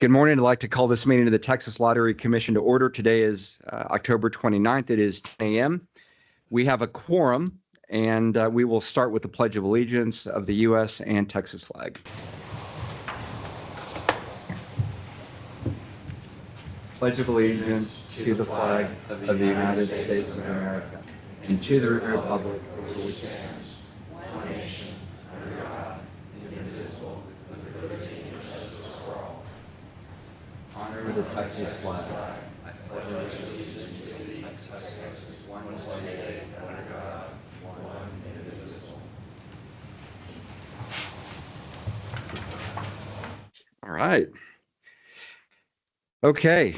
Good morning. I'd like to call this meeting of the Texas Lottery Commission to order. Today is October 29th. It is 10 a.m. We have a quorum, and we will start with the Pledge of Allegiance of the U.S. and Texas flag. Pledge of Allegiance to the flag of the United States of America and to the republic for which it stands, one nation, under God, indivisible, with liberty and justice for all. Honor the Texas flag. I pledge allegiance to the Texas, one state, under God, one indivisible. All right. Okay.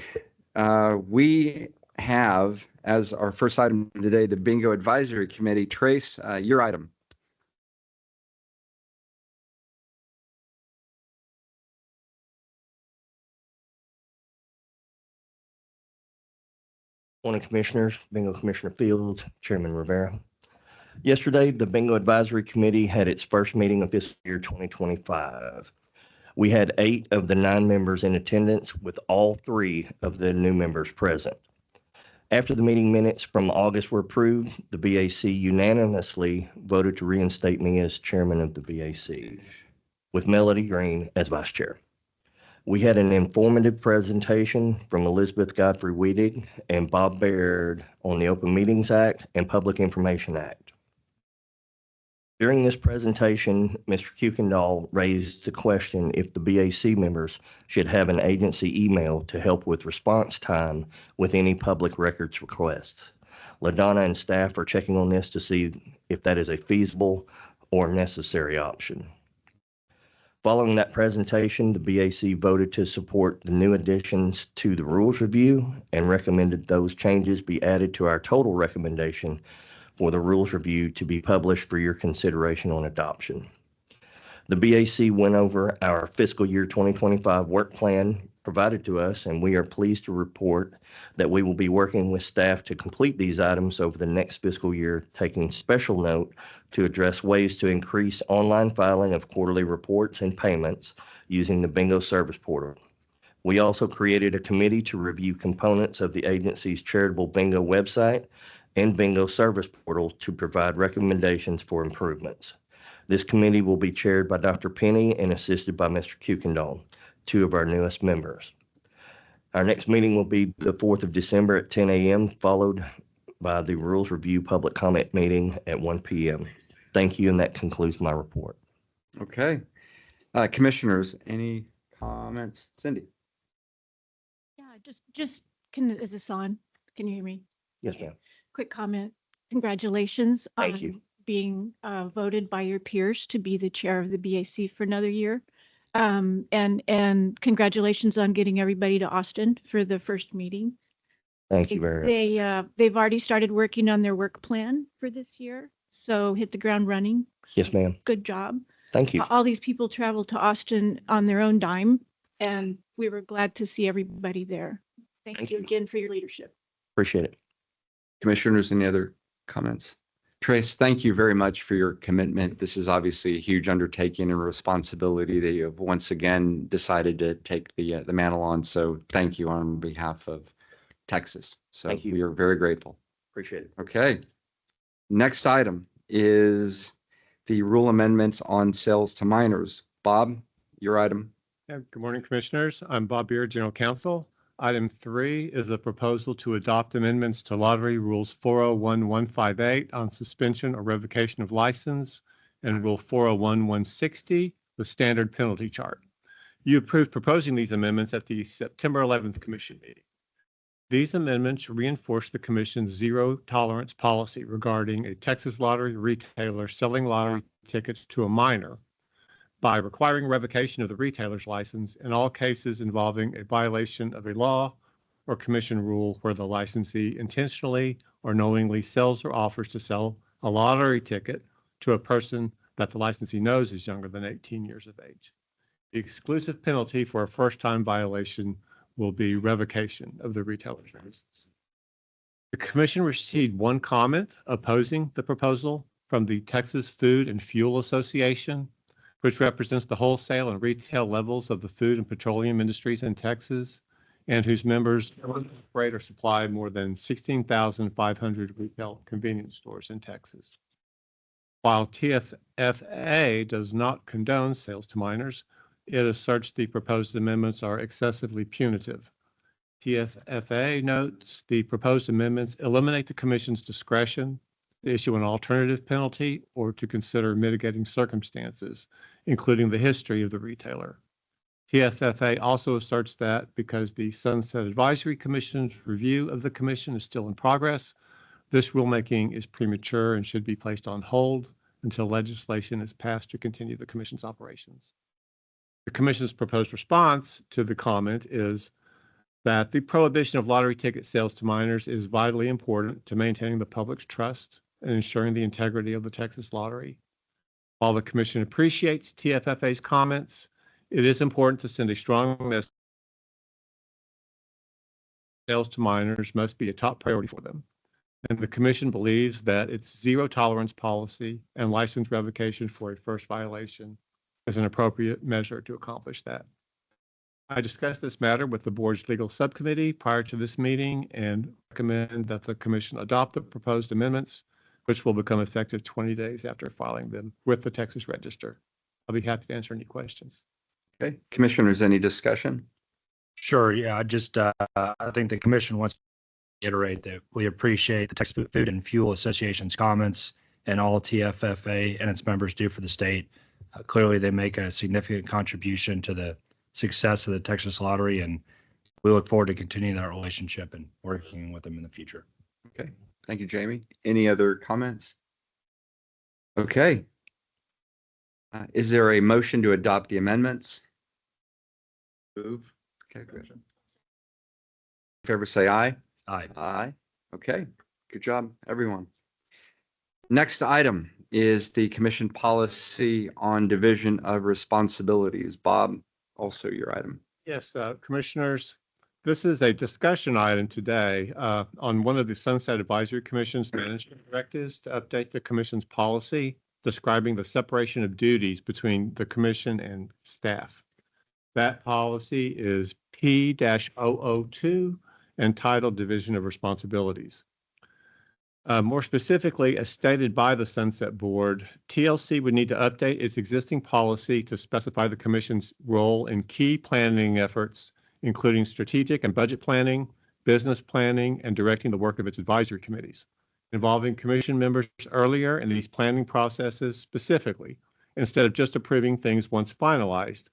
We have, as our first item today, the Bingo Advisory Committee. Trace, your item. Morning, Commissioners. Bingo Commissioner Fields, Chairman Rivera. Yesterday, the Bingo Advisory Committee had its first meeting of fiscal year 2025. We had 8 of the 9 members in attendance, with all 3 of the new members present. After the meeting minutes from August were approved, the BAC unanimously voted to reinstate me as chairman of the BAC, with Melody Green as vice chair. We had an informative presentation from Elizabeth Godfrey Weedig and Bob Baird on the Open Meetings Act and Public Information Act. During this presentation, Mr. Kuykendall raised the question if the BAC members should have an agency email to help with response time with any public records requests. LaDonna and staff are checking on this to see if that is a feasible or necessary option. Following that presentation, the BAC voted to support the new additions to the rules review and recommended those changes be added to our total recommendation for the rules review to be published for your consideration on adoption. The BAC went over our fiscal year 2025 work plan provided to us, and we are pleased to report that we will be working with staff to complete these items over the next fiscal year, taking special note to address ways to increase online filing of quarterly reports and payments using the Bingo Service Portal. We also created a committee to review components of the agency's charitable bingo website and Bingo Service Portal to provide recommendations for improvements. This committee will be chaired by Dr. Penny and assisted by Mr. Kuykendall, 2 of our newest members. Our next meeting will be the 4th of December at 10 a.m., followed by the Rules Review public comment meeting at 1 p.m. Thank you, and that concludes my report. Okay. Commissioners, any comments? Cindy? Yeah, just is this on? Can you hear me? Yes, ma'am. Quick comment. Congratulations Thank on you. being voted by your peers to be the chair of the BAC for another year. And congratulations on getting everybody to Austin for the first meeting. Thank you very much. They've already started working on their work plan for this year, so hit the ground running. Yes, ma'am. Good job. Thank you. All these people traveled to Austin on their own dime, and we were glad to see everybody there. Thank you again for your leadership. Appreciate it. Commissioners, any other comments? Trace, thank you very much for your commitment. This is obviously a huge undertaking and responsibility that you have once again decided to take the mantle on. So thank you on behalf of Texas. So Thank you. we are very grateful. Appreciate it. Okay. Next item is the rule amendments on sales to minors. Bob, your item. Yeah, good morning, Commissioners. I'm Bob Beard, General Counsel. Item 3 is a proposal to adopt amendments to Lottery Rules 401158 on suspension or revocation of license and Rule 401160 with standard penalty chart. You approved proposing these amendments at the September 11th Commission meeting. These amendments reinforce the Commission's zero tolerance policy regarding a Texas lottery retailer selling lottery tickets to a minor by requiring revocation of the retailer's license in all cases involving a violation of a law or commission rule where the licensee intentionally or knowingly sells or offers to sell a lottery ticket to a person that the licensee knows is younger than 18 years of age. The exclusive penalty for a first-time violation will be revocation of the retailer's license. The Commission received 1 comment opposing the proposal from the Texas Food and Fuel Association, which represents the wholesale and retail levels of the food and petroleum industries in Texas, and whose members operate or supply more than 16,500 retail convenience stores in Texas. While TFFA does not condone sales to minors, it asserts the proposed amendments are excessively punitive. TFFA notes the proposed amendments eliminate the Commission's discretion to issue an alternative penalty or to consider mitigating circumstances, including the history of the retailer. TFFA also asserts that because the Sunset Advisory Commission's review of the Commission is still in progress, this rulemaking is premature and should be placed on hold until legislation is passed to continue the Commission's operations. The Commission's proposed response to the comment is that the prohibition of lottery ticket sales to minors is vitally important to maintaining the public's trust and ensuring the integrity of the Texas lottery. While the Commission appreciates TFFA's comments, it is important to send a strong message. Sales to minors must be a top priority for them. And the Commission believes that its zero tolerance policy and license revocation for a first violation is an appropriate measure to accomplish that. I discussed this matter with the board's legal subcommittee prior to this meeting and recommend that the Commission adopt the proposed amendments, which will become effective 20 days after filing them with the Texas Register. I'll be happy to answer any questions. Okay, commissioners, any discussion? Sure. Yeah, I think the commission wants to reiterate that we appreciate the Texas Food and Fuel Association's comments and all TFFA and its members do for the state. Clearly, they make a significant contribution to the success of the Texas Lottery, and we look forward to continuing that relationship and working with them in the future. Okay, thank you, Jamie. Any other comments? Okay. Is there a motion to adopt the amendments? Move. Okay, good. In favor, say aye. Aye. Aye. Okay, good job, everyone. Next item is the commission policy on division of responsibilities. Bob, also your item. Yes, Commissioners, this is a discussion item today on one of the Sunset Advisory Commission's management directives to update the Commission's policy describing the separation of duties between the Commission and staff. That policy is P-002, entitled Division of Responsibilities. More specifically, as stated by the Sunset Board, TLC would need to update its existing policy to specify the Commission's role in key planning efforts, including strategic and budget planning, business planning, and directing the work of its advisory committees, involving Commission members earlier in these planning processes specifically, instead of just approving things once finalized,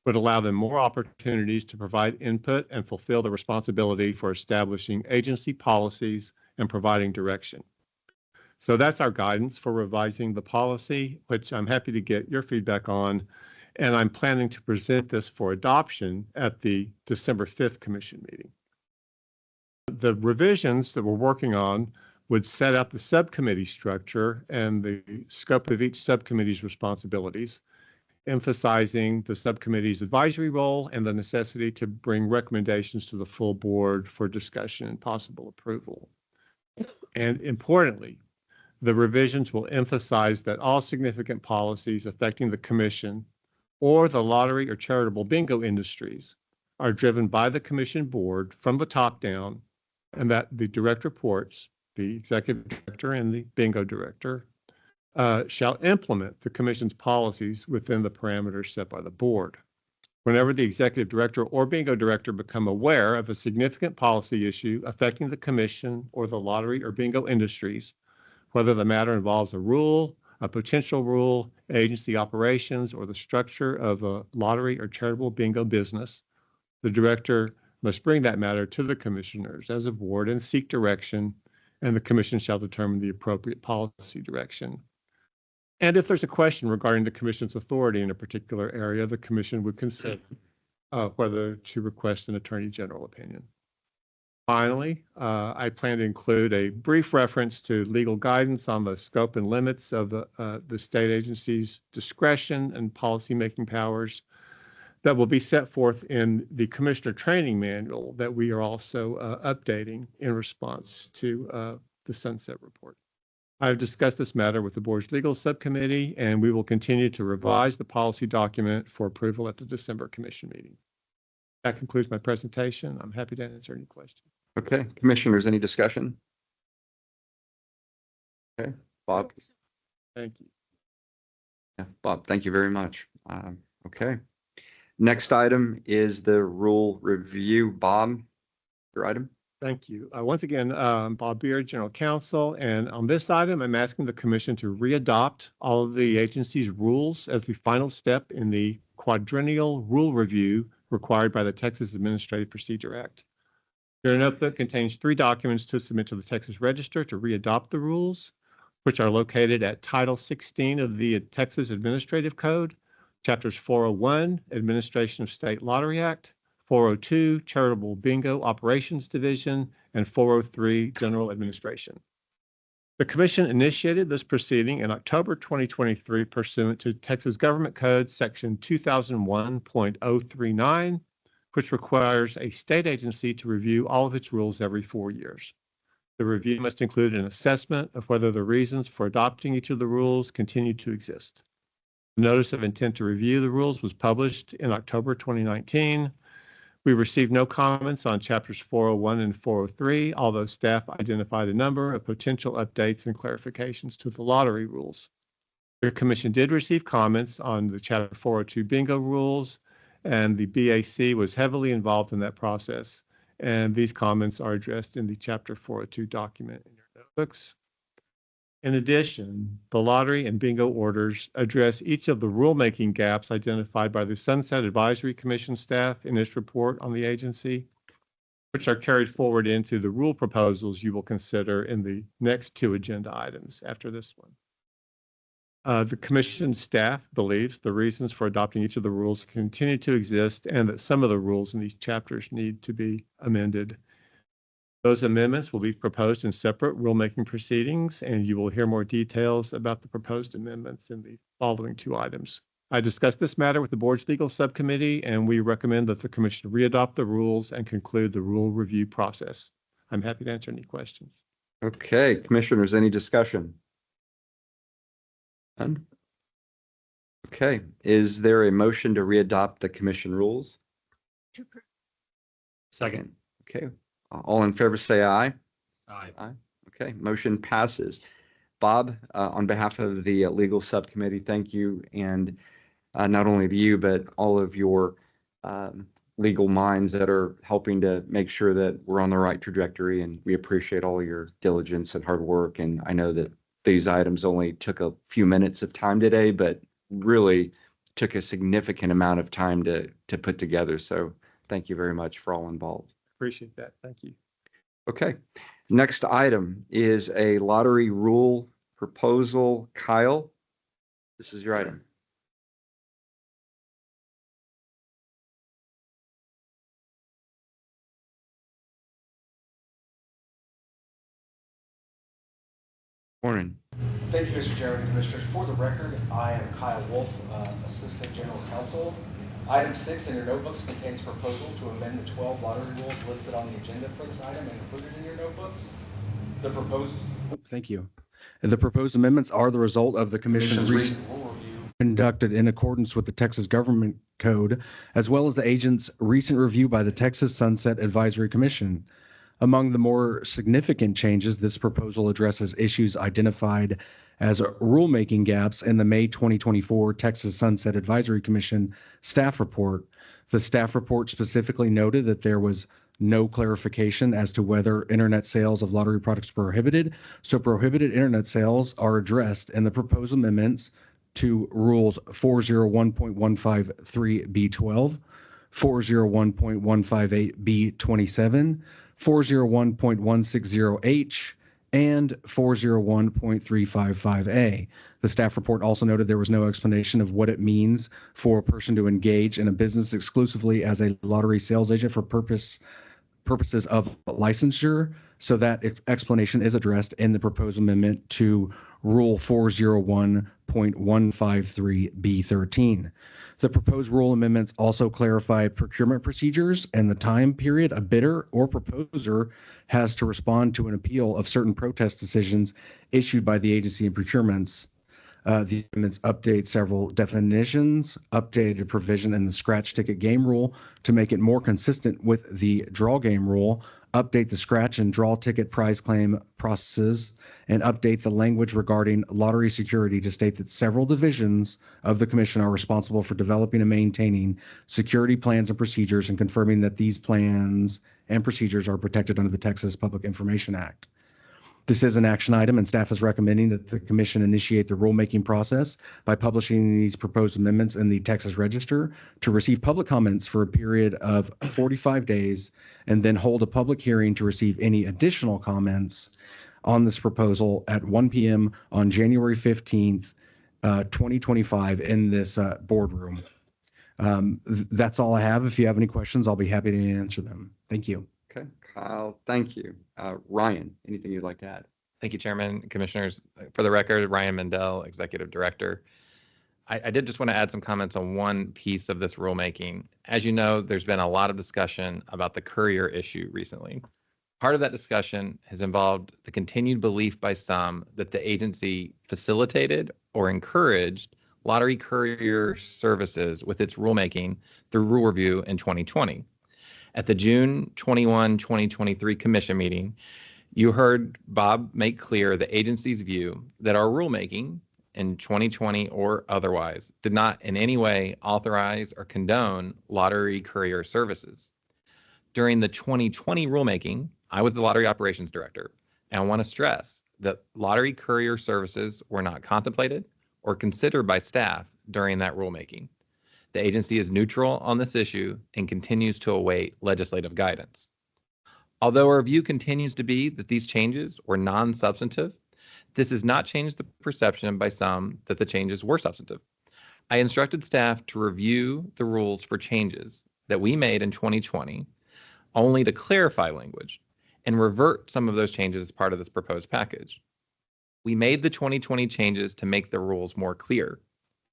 would allow them more opportunities to provide input and fulfill the responsibility for establishing agency policies and providing direction. So that's our guidance for revising the policy, which I'm happy to get your feedback on. And I'm planning to present this for adoption at the December 5th Commission meeting. The revisions that we're working on would set up the subcommittee structure and the scope of each subcommittee's responsibilities, emphasizing the subcommittee's advisory role and the necessity to bring recommendations to the full board for discussion and possible approval. And importantly, the revisions will emphasize that all significant policies affecting the Commission or the lottery or charitable bingo industries are driven by the Commission board from the top down, and that the direct reports, the executive director and the bingo director, shall implement the Commission's policies within the parameters set by the board. Whenever the executive director or bingo director become aware of a significant policy issue affecting the Commission or the lottery or bingo industries, whether the matter involves a rule, a potential rule, agency operations, or the structure of a lottery or charitable bingo business, the director must bring that matter to the commissioners as a board and seek direction, and the Commission shall determine the appropriate policy direction. And if there's a question regarding the Commission's authority in a particular area, the Commission would consider whether to request an Attorney General opinion. Finally, I plan to include a brief reference to legal guidance on the scope and limits of the state agency's discretion and policymaking powers that will be set forth in the Commissioner Training Manual that we are also updating in response to the Sunset Report. I have discussed this matter with the board's legal subcommittee, and we will continue to revise the policy document for approval at the December commission meeting. That concludes my presentation. I'm happy to answer any questions. Okay, commissioners, any discussion? Okay, Bob. Thank you. Yeah, Bob, thank you very much. Okay. Next item is the rule review. Bob, your item? Thank you. Once again, Bob Beard, General Counsel, and on this item, I'm asking the commission to readopt all of the agency's rules as the final step in the quadrennial rule review required by the Texas Administrative Procedure Act. Your notebook contains 3 documents to submit to the Texas Register to readopt the rules, which are located at Title 16 of the Texas Administrative Code, Chapters 401, Administration of State Lottery Act, 402, Charitable Bingo Operations Division, and 403, General Administration. The Commission initiated this proceeding in October 2023 pursuant to Texas Government Code Section 2001.039, which requires a state agency to review all of its rules every 4 years. The review must include an assessment of whether the reasons for adopting each of the rules continue to exist. The notice of intent to review the rules was published in October 2019. We received no comments on chapters 401 and 403, although staff identified a number of potential updates and clarifications to the lottery rules. The Commission did receive comments on the chapter 402 bingo rules, and the BAC was heavily involved in that process. And these comments are addressed in the chapter 402 document in your notebooks. In addition, the lottery and bingo orders address each of the rulemaking gaps identified by the Sunset Advisory Commission staff in its report on the agency, which are carried forward into the rule proposals you will consider in the next 2 agenda items after this one. The Commission staff believes the reasons for adopting each of the rules continue to exist and that some of the rules in these chapters need to be amended. Those amendments will be proposed in separate rulemaking proceedings, and you will hear more details about the proposed amendments in the following 2 items. I discussed this matter with the board's legal subcommittee, and we recommend that the Commission readopt the rules and conclude the rule review process. I'm happy to answer any questions. Okay, commissioners, any discussion? None? Okay, is there a motion to readopt the commission rules? Second. Okay, all in favor say aye. Aye. Okay, motion passes. Bob, on behalf of the legal subcommittee, thank you. And not only to you, but all of your legal minds that are helping to make sure that we're on the right trajectory. And we appreciate all your diligence and hard work. And I know that these items only took a few minutes of time today, but really took a significant amount of time to put together. So thank you very much for all involved. Appreciate that. Thank you. Okay, next item is a lottery rule proposal. Kyle, this is your item. Morning. Thank you, Mr. Chairman and Commissioners. For the record, I am Kyle Wolf, Assistant General Counsel. Item 6 in your notebooks contains a proposal to amend the 12 lottery rules listed on the agenda for this item and included in your notebooks. The proposed Thank you. The proposed amendments are the result of the Commission's recent rule review. conducted in accordance with the Texas Government Code, as well as the agent's recent review by the Texas Sunset Advisory Commission. Among the more significant changes, this proposal addresses issues identified as rulemaking gaps in the May 2024 Texas Sunset Advisory Commission staff report. The staff report specifically noted that there was no clarification as to whether internet sales of lottery products are prohibited. So prohibited internet sales are addressed in the proposed amendments to rules 401.153B12, 401.158B27, 401.160H, and 401.355A. The staff report also noted there was no explanation of what it means for a person to engage in a business exclusively as a lottery sales agent for purpose purposes of licensure. So that explanation is addressed in the proposed amendment to Rule 401.153B13. The proposed rule amendments also clarify procurement procedures and the time period a bidder or proposer has to respond to an appeal of certain protest decisions issued by the agency in procurements. The amendments update several definitions, updated a provision in the scratch ticket game rule to make it more consistent with the draw game rule, update the scratch and draw ticket prize claim processes, and update the language regarding lottery security to state that several divisions of the commission are responsible for developing and maintaining security plans and procedures and confirming that these plans and procedures are protected under the Texas Public Information Act. This is an action item, and staff is recommending that the commission initiate the rulemaking process by publishing these proposed amendments in the Texas Register to receive public comments for a period of 45 days, and then hold a public hearing to receive any additional comments on this proposal at 1 p.m. on January 15th, 2025 in this boardroom. That's all I have. If you have any questions, I'll be happy to answer them. Thank you. Okay, Kyle, thank you. Ryan, anything you'd like to add? Thank you, Chairman, Commissioners. For the record, Ryan Mendel, Executive Director. I did just want to add some comments on one piece of this rulemaking. As you know, there's been a lot of discussion about the courier issue recently. Part of that discussion has involved the continued belief by some that the agency facilitated or encouraged lottery courier services with its rulemaking through rule review in 2020. At the June 21, 2023 commission meeting, you heard Bob make clear the agency's view that our rulemaking in 2020 or otherwise did not in any way authorize or condone lottery courier services. During the 2020 rulemaking, I was the lottery operations director, and I want to stress that lottery courier services were not contemplated or considered by staff during that rulemaking. The agency is neutral on this issue and continues to await legislative guidance. Although our view continues to be that these changes were non-substantive, this has not changed the perception by some that the changes were substantive. I instructed staff to review the rules for changes that we made in 2020 only to clarify language and revert some of those changes as part of this proposed package. We made the 2020 changes to make the rules more clear.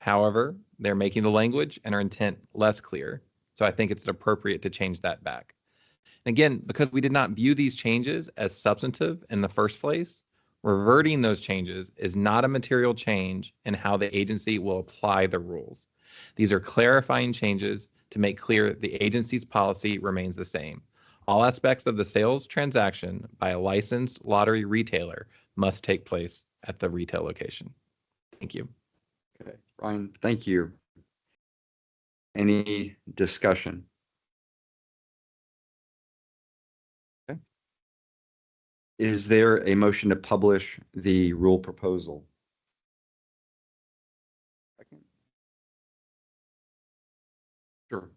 However, they're making the language and our intent less clear, so I think it's appropriate to change that back. And again, because we did not view these changes as substantive in the first place, reverting those changes is not a material change in how the agency will apply the rules. These are clarifying changes to make clear the agency's policy remains the same. All aspects of the sales transaction by a licensed lottery retailer must take place at the retail location. Thank you. Okay, Ryan, thank you. Any discussion? Okay. Is there a motion to publish the rule proposal? Second. Sure.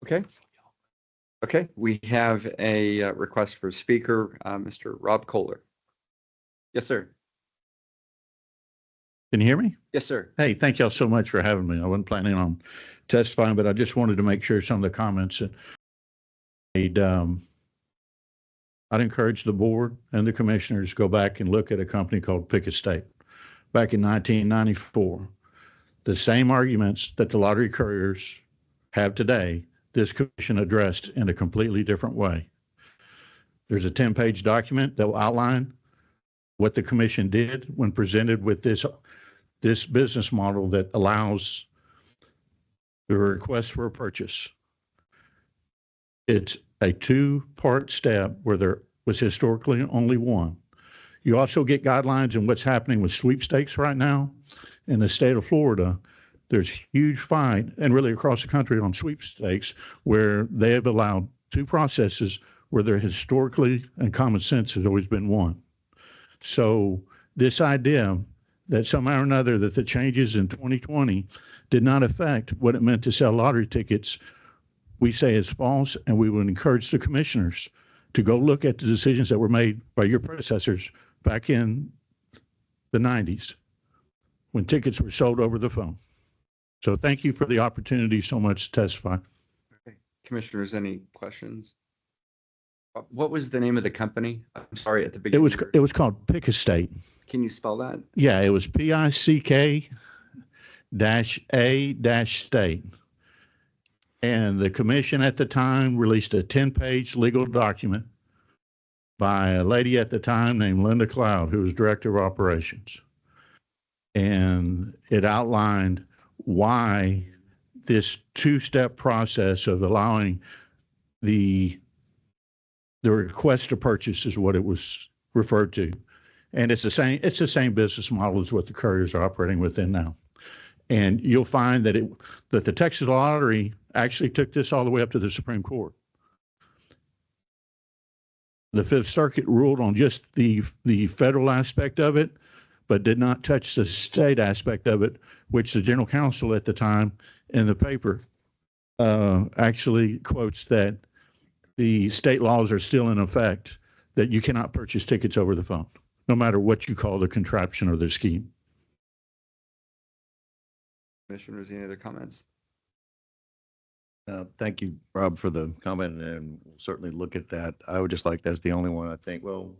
Okay. Okay, we have a request for speaker, Mr. Rob Kohler. Yes, sir. Can you hear me? Yes, sir. Hey, thank y'all so much for having me. I wasn't planning on testifying, but I just wanted to make sure some of the comments that made, I'd encourage the board and the commissioners to go back and look at a company called Pick Estate back in 1994. The same arguments that the lottery couriers have today, this commission addressed in a completely different way. There's a 10-page document that will outline what the commission did when presented with this business model that allows the request for a purchase. It's a two-part step where there was historically only one. You also get guidelines in what's happening with sweepstakes right now in the state of Florida. There's huge fight, and really across the country on sweepstakes, where they have allowed two processes where there historically and common sense has always been one. So this idea that somehow or another that the changes in 2020 did not affect what it meant to sell lottery tickets, we say is false, and we would encourage the commissioners to go look at the decisions that were made by your predecessors back in the 90s when tickets were sold over the phone. So thank you for the opportunity so much to testify. Okay. Commissioners, any questions? What was the name of the company? I'm sorry, at the It beginning. was called Pick Estate. Can you spell that? Yeah, it was PICK-A-State. And the commission at the time released a 10-page legal document by a lady at the time named Linda Cloud, who was director of operations. And it outlined why this two-step process of allowing the request to purchase is what it was referred to. And it's the same business model as what the couriers are operating within now. And you'll find that the Texas Lottery actually took this all the way up to the Supreme Court. The Fifth Circuit ruled on just the federal aspect of it, but did not touch the state aspect of it, which the general counsel at the time in the paper actually quotes that the state laws are still in effect, that you cannot purchase tickets over the phone, no matter what you call the contraption or the scheme. Commissioners, any other comments? Thank you, Rob, for the comment, and we'll certainly look at that. I would just like, that's the only one I think, well,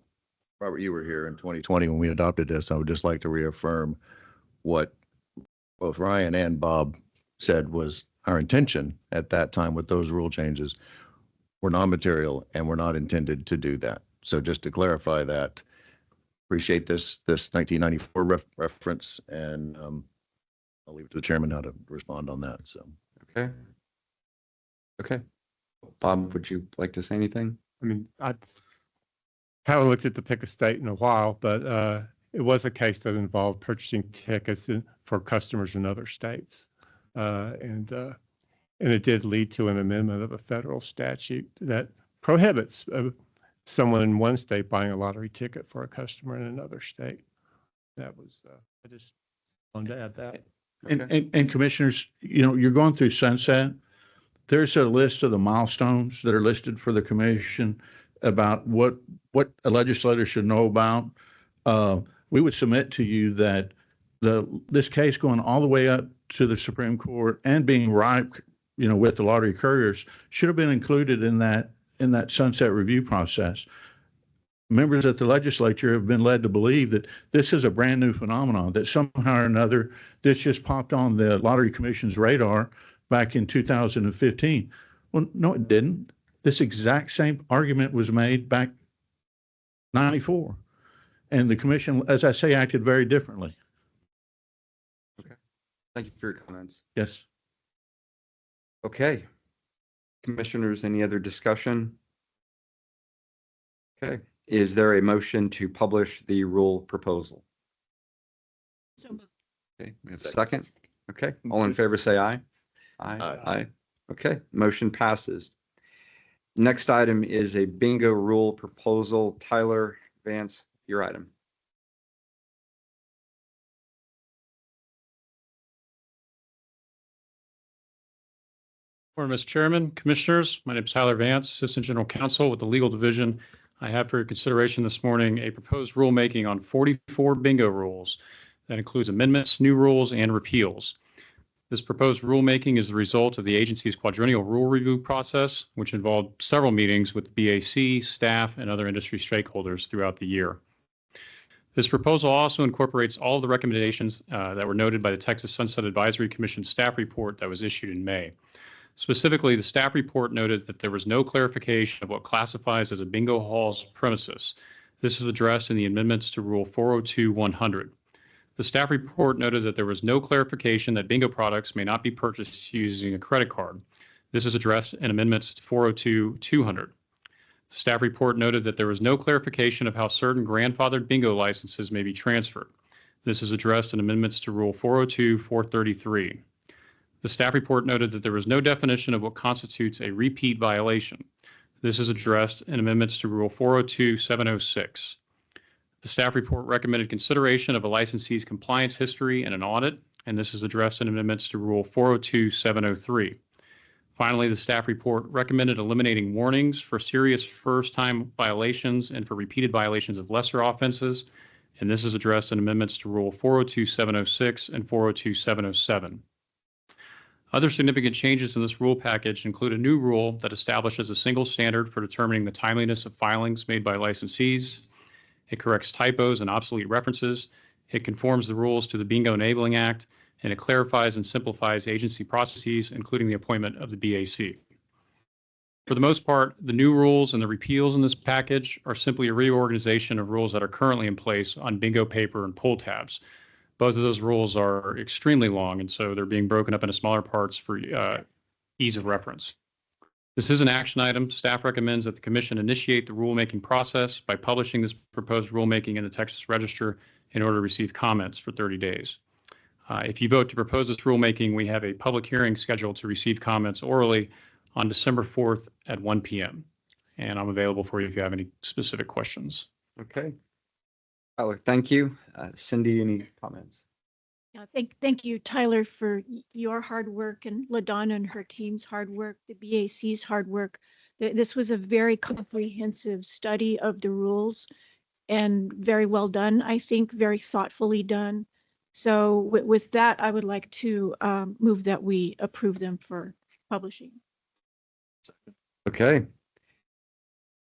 Robert, you were here in 2020 when we adopted this. I would just like to reaffirm what both Ryan and Bob said was our intention at that time with those rule changes were non-material and were not intended to do that. So just to clarify that, appreciate this 1994 reference, and I'll leave it to the chairman how to respond on that. So. Okay. Okay. Bob, would you like to say anything? I mean, I haven't looked at the Pick Estate in a while, but it was a case that involved purchasing tickets for customers in other states. And it did lead to an amendment of a federal statute that prohibits someone in one state buying a lottery ticket for a customer in another state. That was, I just wanted to add that. Okay. And commissioners, you're going through sunset. There's a list of the milestones that are listed for the commission about what a legislator should know about. We would submit to you that this case going all the way up to the Supreme Court and being ripe, with the lottery couriers should have been included in that sunset review process. Members of the legislature have been led to believe that this is a brand new phenomenon, that somehow or another this just popped on the Lottery Commission's radar back in 2015. Well, no, it didn't. This exact same argument was made back 94. And the commission, as I say, acted very differently. Okay. Thank you for your comments. Yes. Okay. Commissioners, any other discussion? Okay. Is there a motion to publish the rule proposal? So moved. Okay. We have a second. Okay. All in favor, say aye. Aye. Aye. Okay. Motion passes. Next item is a bingo rule proposal. Tyler Vance, your item. Morning, Mr. Chairman, Commissioners. My name is Tyler Vance, Assistant General Counsel with the Legal Division. I have for your consideration this morning a proposed rulemaking on 44 bingo rules that includes amendments, new rules, and repeals. This proposed rulemaking is the result of the agency's quadrennial rule review process, which involved several meetings with the BAC, staff, and other industry stakeholders throughout the year. This proposal also incorporates all of the recommendations that were noted by the Texas Sunset Advisory Commission staff report that was issued in May. Specifically, the staff report noted that there was no clarification of what classifies as a bingo hall's premises. This is addressed in the amendments to Rule 402-100. The staff report noted that there was no clarification that bingo products may not be purchased using a credit card. This is addressed in amendments to 402-200. The staff report noted that there was no clarification of how certain grandfathered bingo licenses may be transferred. This is addressed in amendments to Rule 402-433. The staff report noted that there was no definition of what constitutes a repeat violation. This is addressed in amendments to Rule 402-706. The staff report recommended consideration of a licensee's compliance history and an audit, and this is addressed in amendments to Rule 402-703. Finally, the staff report recommended eliminating warnings for serious first-time violations and for repeated violations of lesser offenses, and this is addressed in amendments to Rule 402-706 and 402-707. Other significant changes in this rule package include a new rule that establishes a single standard for determining the timeliness of filings made by licensees. It corrects typos and obsolete references. It conforms the rules to the Bingo Enabling Act, and it clarifies and simplifies agency processes, including the appointment of the BAC. For the most part, the new rules and the repeals in this package are simply a reorganization of rules that are currently in place on bingo paper and pull tabs. Both of those rules are extremely long, and so they're being broken up into smaller parts for ease of reference. This is an action item. Staff recommends that the Commission initiate the rulemaking process by publishing this proposed rulemaking in the Texas Register in order to receive comments for 30 days. If you vote to propose this rulemaking, we have a public hearing scheduled to receive comments orally on December 4th at 1 p.m. And I'm available for you if you have any specific questions. Okay. Tyler, thank you. Cindy, any comments? Yeah, thank you, Tyler, for your hard work and LaDonna and her team's hard work, the BAC's hard work. This was a very comprehensive study of the rules and very well done, I think, very thoughtfully done. So with that, I would like to move that we approve them for publishing. Okay.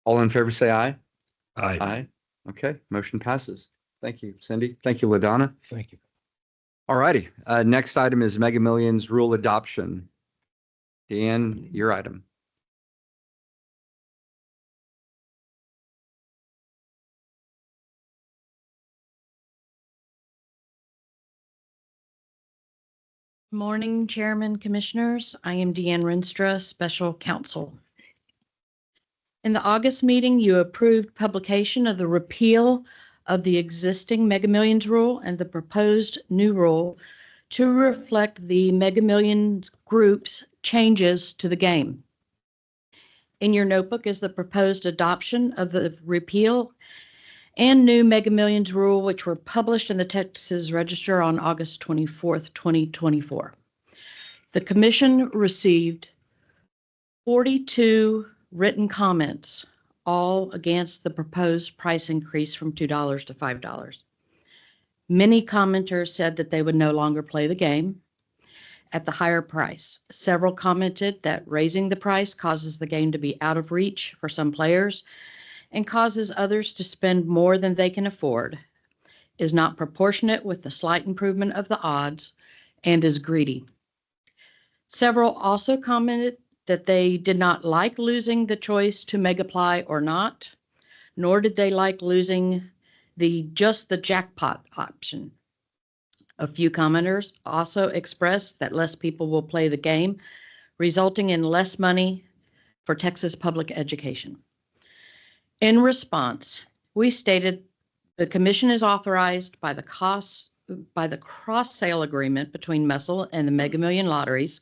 All in favor, say aye. Aye. Aye. Okay, motion passes. Thank you, Cindy. Thank you, LaDonna. Thank you. All righty. Next item is Mega Millions rule adoption. Dan, your item. Morning, Chairman, Commissioners. I am Deanne Rinstra, Special Counsel. In the August meeting, you approved publication of the repeal of the existing Mega Millions rule and the proposed new rule to reflect the Mega Millions group's changes to the game. In your notebook is the proposed adoption of the repeal and new Mega Millions rule, which were published in the Texas Register on August 24th, 2024. The Commission received 42 written comments, all against the proposed price increase from $2 to $5. Many commenters said that they would no longer play the game at the higher price. Several commented that raising the price causes the game to be out of reach for some players and causes others to spend more than they can afford, is not proportionate with the slight improvement of the odds, and is greedy. Several also commented that they did not like losing the choice to Megaply or not, nor did they like losing just the jackpot option. A few commenters also expressed that less people will play the game, resulting in less money for Texas public education. In response, we stated the Commission is authorized by the cross-sale agreement between Muscle and the Mega Million lotteries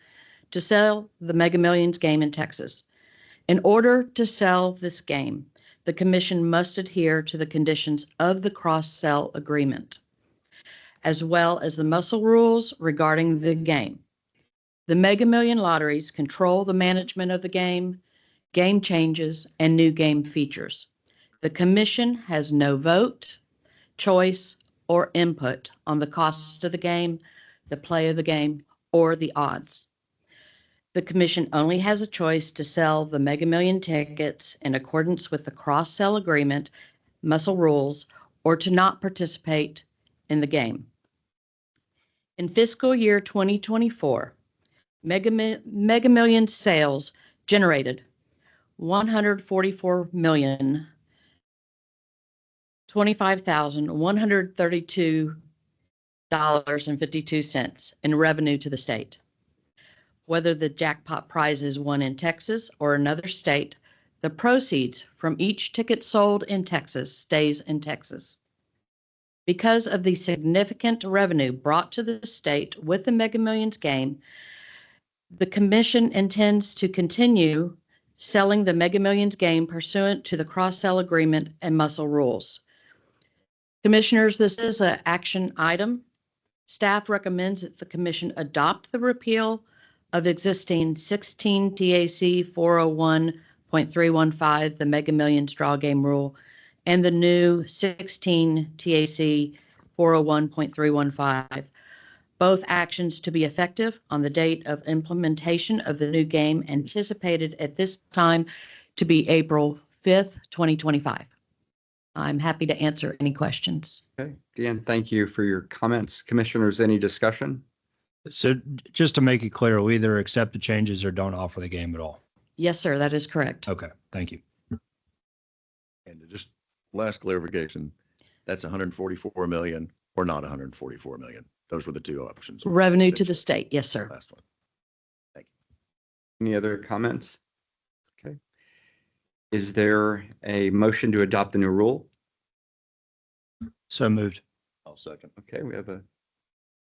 to sell the Mega Millions game in Texas. In order to sell this game, the Commission must adhere to the conditions of the cross-sell agreement, as well as the Muscle rules regarding the game. The Mega Million lotteries control the management of the game changes, and new game features. The Commission has no vote, choice, or input on the cost of the game, the play of the game, or the odds. The Commission only has a choice to sell the Mega Million tickets in accordance with the cross-sell agreement, Muscle rules, or to not participate in the game. In fiscal year 2024, Mega Million sales generated $144,025,132.52 in revenue to the state. Whether the jackpot prize is won in Texas or another state, the proceeds from each ticket sold in Texas stays in Texas. Because of the significant revenue brought to the state with the Mega Millions game, the Commission intends to continue selling the Mega Millions game pursuant to the cross-sell agreement and Muscle rules. Commissioners, this is an action item. Staff recommends that the commission adopt the repeal of existing 16 TAC 401.315, the Mega Millions draw game rule, and the new 16 TAC 401.315. Both actions to be effective on the date of implementation of the new game, anticipated at this time to be April 5th, 2025. I'm happy to answer any questions. Okay, Dan, thank you for your comments. Commissioners, any discussion? So just to make it clear, we either accept the changes or don't offer the game at all. Yes, sir, that is correct. Okay, thank you. And just last clarification, that's 144 million or not 144 million. Those were the two options. Revenue to the state, yes, sir. Last one. Any other comments? Okay. Is there a motion to adopt the new rule? So moved. I'll second. Okay, we have a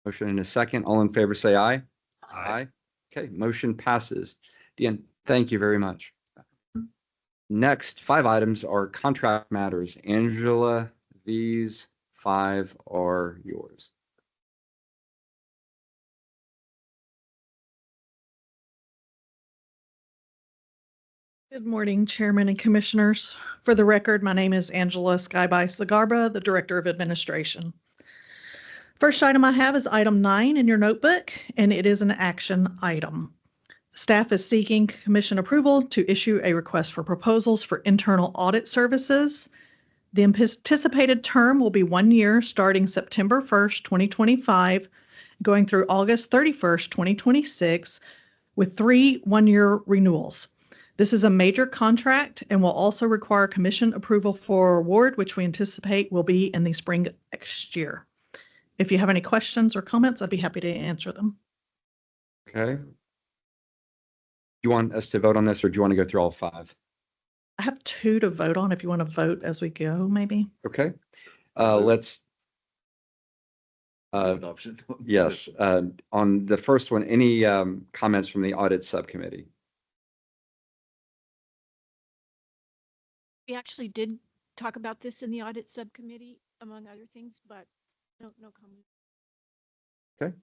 motion and a second. All in favor, say aye. Aye. Okay, motion passes. Dan, thank you very much. Next, 5 items are contract matters. Angela, these 5 are yours. Good morning, Chairman and Commissioners. For the record, my name is Angela Skyby-Sagarba, the Director of Administration. First item I have is item 9 in your notebook, and it is an action item. Staff is seeking Commission approval to issue a request for proposals for internal audit services. The anticipated term will be 1 year starting September 1st, 2025, going through August 31st, 2026, with 3 one-year renewals. This is a major contract and will also require Commission approval for award, which we anticipate will be in the spring next year. If you have any questions or comments, I'd be happy to answer them. Okay. Do you want us to vote on this or do you want to go through all 5? I have 2 to vote on if you want to vote as we go, maybe. Okay. Let's, Adoption. yes, on the first one, any comments from the audit subcommittee? We actually did talk about this in the audit subcommittee, among other things, but no comment. Okay.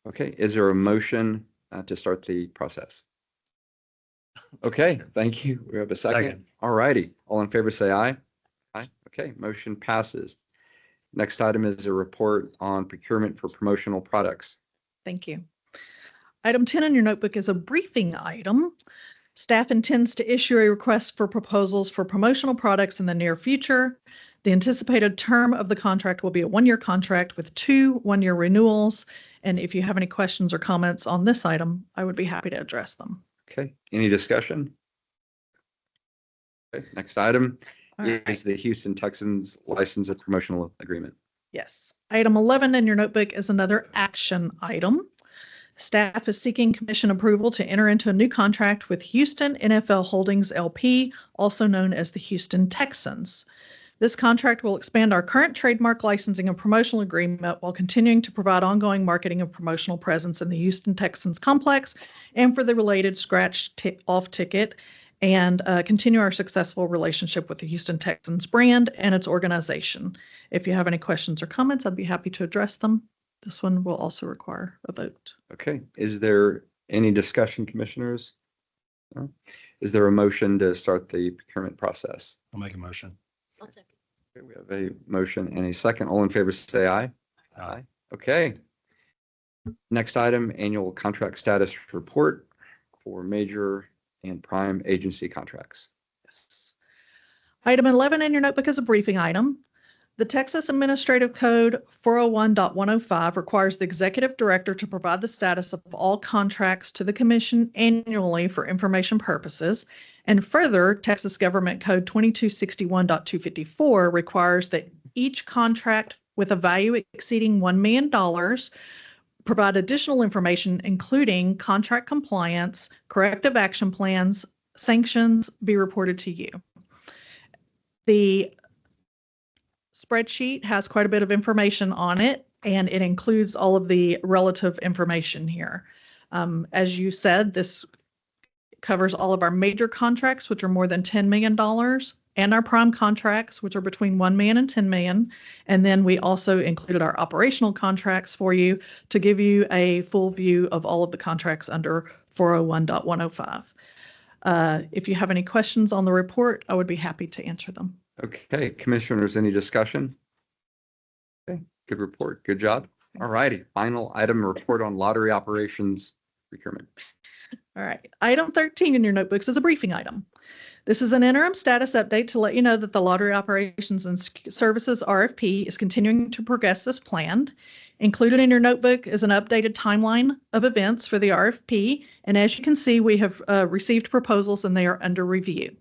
Okay, is there a motion to start the process? Okay, thank you. We have a second. All righty. All in favor, say aye. Aye. Okay, motion passes. Next item is a report on procurement for promotional products. Thank you. Item 10 in your notebook is a briefing item. Staff intends to issue a request for proposals for promotional products in the near future. The anticipated term of the contract will be a 1-year contract with 2 one-year renewals. And if you have any questions or comments on this item, I would be happy to address them. Okay, any discussion? Okay, next item is the Houston Texans license and promotional agreement. Yes. Item 11 in your notebook is another action item. Staff is seeking Commission approval to enter into a new contract with Houston NFL Holdings LP, also known as the Houston Texans. This contract will expand our current trademark licensing and promotional agreement while continuing to provide ongoing marketing and promotional presence in the Houston Texans complex and for the related scratch-off ticket, and continue our successful relationship with the Houston Texans brand and its organization. If you have any questions or comments, I'd be happy to address them. This one will also require a vote. Okay, is there any discussion, commissioners? No? Is there a motion to start the procurement process? I'll make a motion. I'll second. Okay, we have a motion and a second. All in favor, say aye. Aye. Okay. Next item, annual contract status report for major and prime agency contracts. Yes. Item 11 in your notebook is a briefing item. The Texas Administrative Code 401.105 requires the Executive Director to provide the status of all contracts to the Commission annually for information purposes. And further, Texas Government Code 2261.254 requires that each contract with a value exceeding $1 million provide additional information, including contract compliance, corrective action plans, sanctions, be reported to you. The spreadsheet has quite a bit of information on it, and it includes all of the relative information here. As you said, this covers all of our major contracts, which are more than $10 million, and our prime contracts, which are between 1 million and 10 million. And then we also included our operational contracts for you to give you a full view of all of the contracts under 401.105. If you have any questions on the report, I would be happy to answer them. Okay, commissioners, any discussion? Okay, good report. Good job. All righty. Final item, report on lottery operations procurement. All right. Item 13 in your notebooks is a briefing item. This is an interim status update to let you know that the Lottery Operations and Services RFP is continuing to progress as planned. Included in your notebook is an updated timeline of events for the RFP. And as you can see, we have received proposals and they are under review.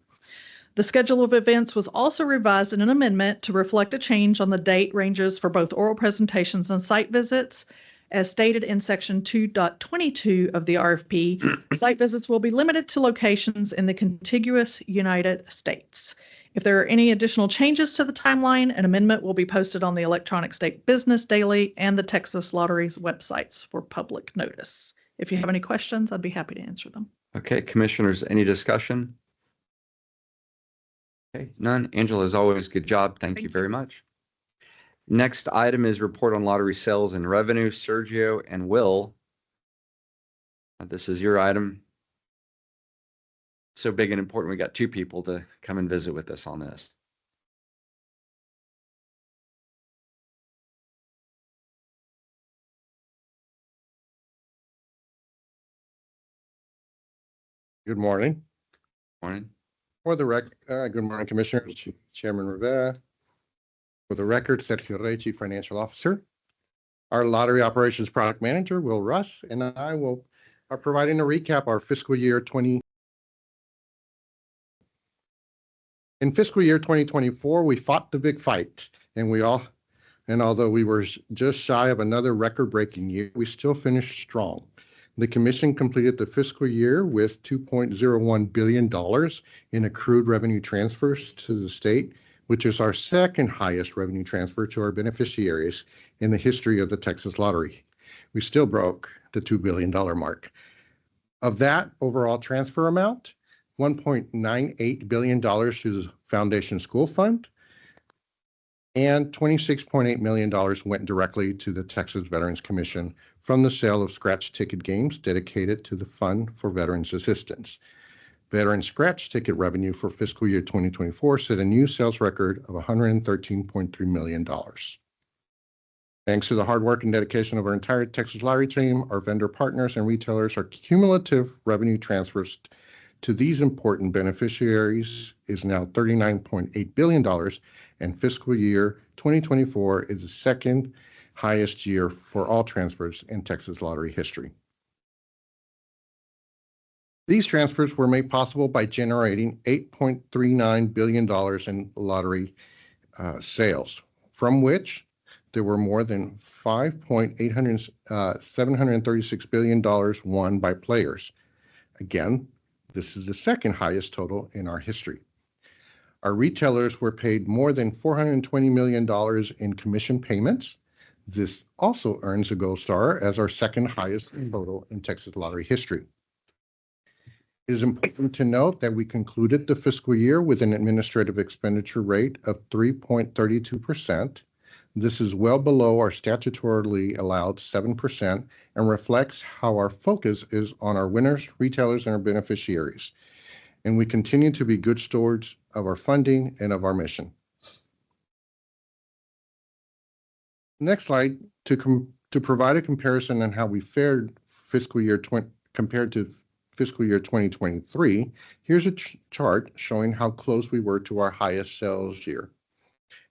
The schedule of events was also revised in an amendment to reflect a change on the date ranges for both oral presentations and site visits. As stated in section 2.22 of the RFP, site visits will be limited to locations in the contiguous United States. If there are any additional changes to the timeline, an amendment will be posted on the Electronic State Business Daily and the Texas Lottery's websites for public notice. If you have any questions, I'd be happy to answer them. Okay, commissioners, any discussion? Okay, none. Angela, as always, good job. Thank you very much. Next item is report on lottery sales and revenue. Sergio and Will, this is your item. So big and important, we got two people to come and visit with us on this. Good morning. Morning. For the good morning, Commissioners, Chairman Rivera. For the record, Sergio Rey, Chief Financial Officer. Our Lottery Operations Product Manager, Will Russ, and I are providing a recap of our fiscal year 20. In fiscal year 2024, we fought the big fight, and although we were just shy of another record-breaking year, we still finished strong. The Commission completed the fiscal year with $2.01 billion in accrued revenue transfers to the state, which is our second highest revenue transfer to our beneficiaries in the history of the Texas Lottery. We still broke the $2 billion mark. Of that overall transfer amount, $1.98 billion to the Foundation School Fund, and $26.8 million went directly to the Texas Veterans Commission from the sale of scratch ticket games dedicated to the Fund for Veterans Assistance. Veteran scratch ticket revenue for fiscal year 2024 set a new sales record of $113.3 million. Thanks to the hard work and dedication of our entire Texas Lottery team, our vendor partners and retailers, our cumulative revenue transfers to these important beneficiaries is now $39.8 billion, and fiscal year 2024 is the second highest year for all transfers in Texas Lottery history. These transfers were made possible by generating $8.39 billion in lottery sales, from which there were more than $736 billion won by players. Again, this is the second highest total in our history. Our retailers were paid more than $420 million in commission payments. This also earns a gold star as our second highest in total in Texas Lottery history. It is important to note that we concluded the fiscal year with an administrative expenditure rate of 3.32%. This is well below our statutorily allowed 7% and reflects how our focus is on our winners, retailers, and our beneficiaries. And we continue to be good stewards of our funding and of our mission. Next slide, to provide a comparison on how we fared compared to fiscal year 2023, here's a chart showing how close we were to our highest sales year.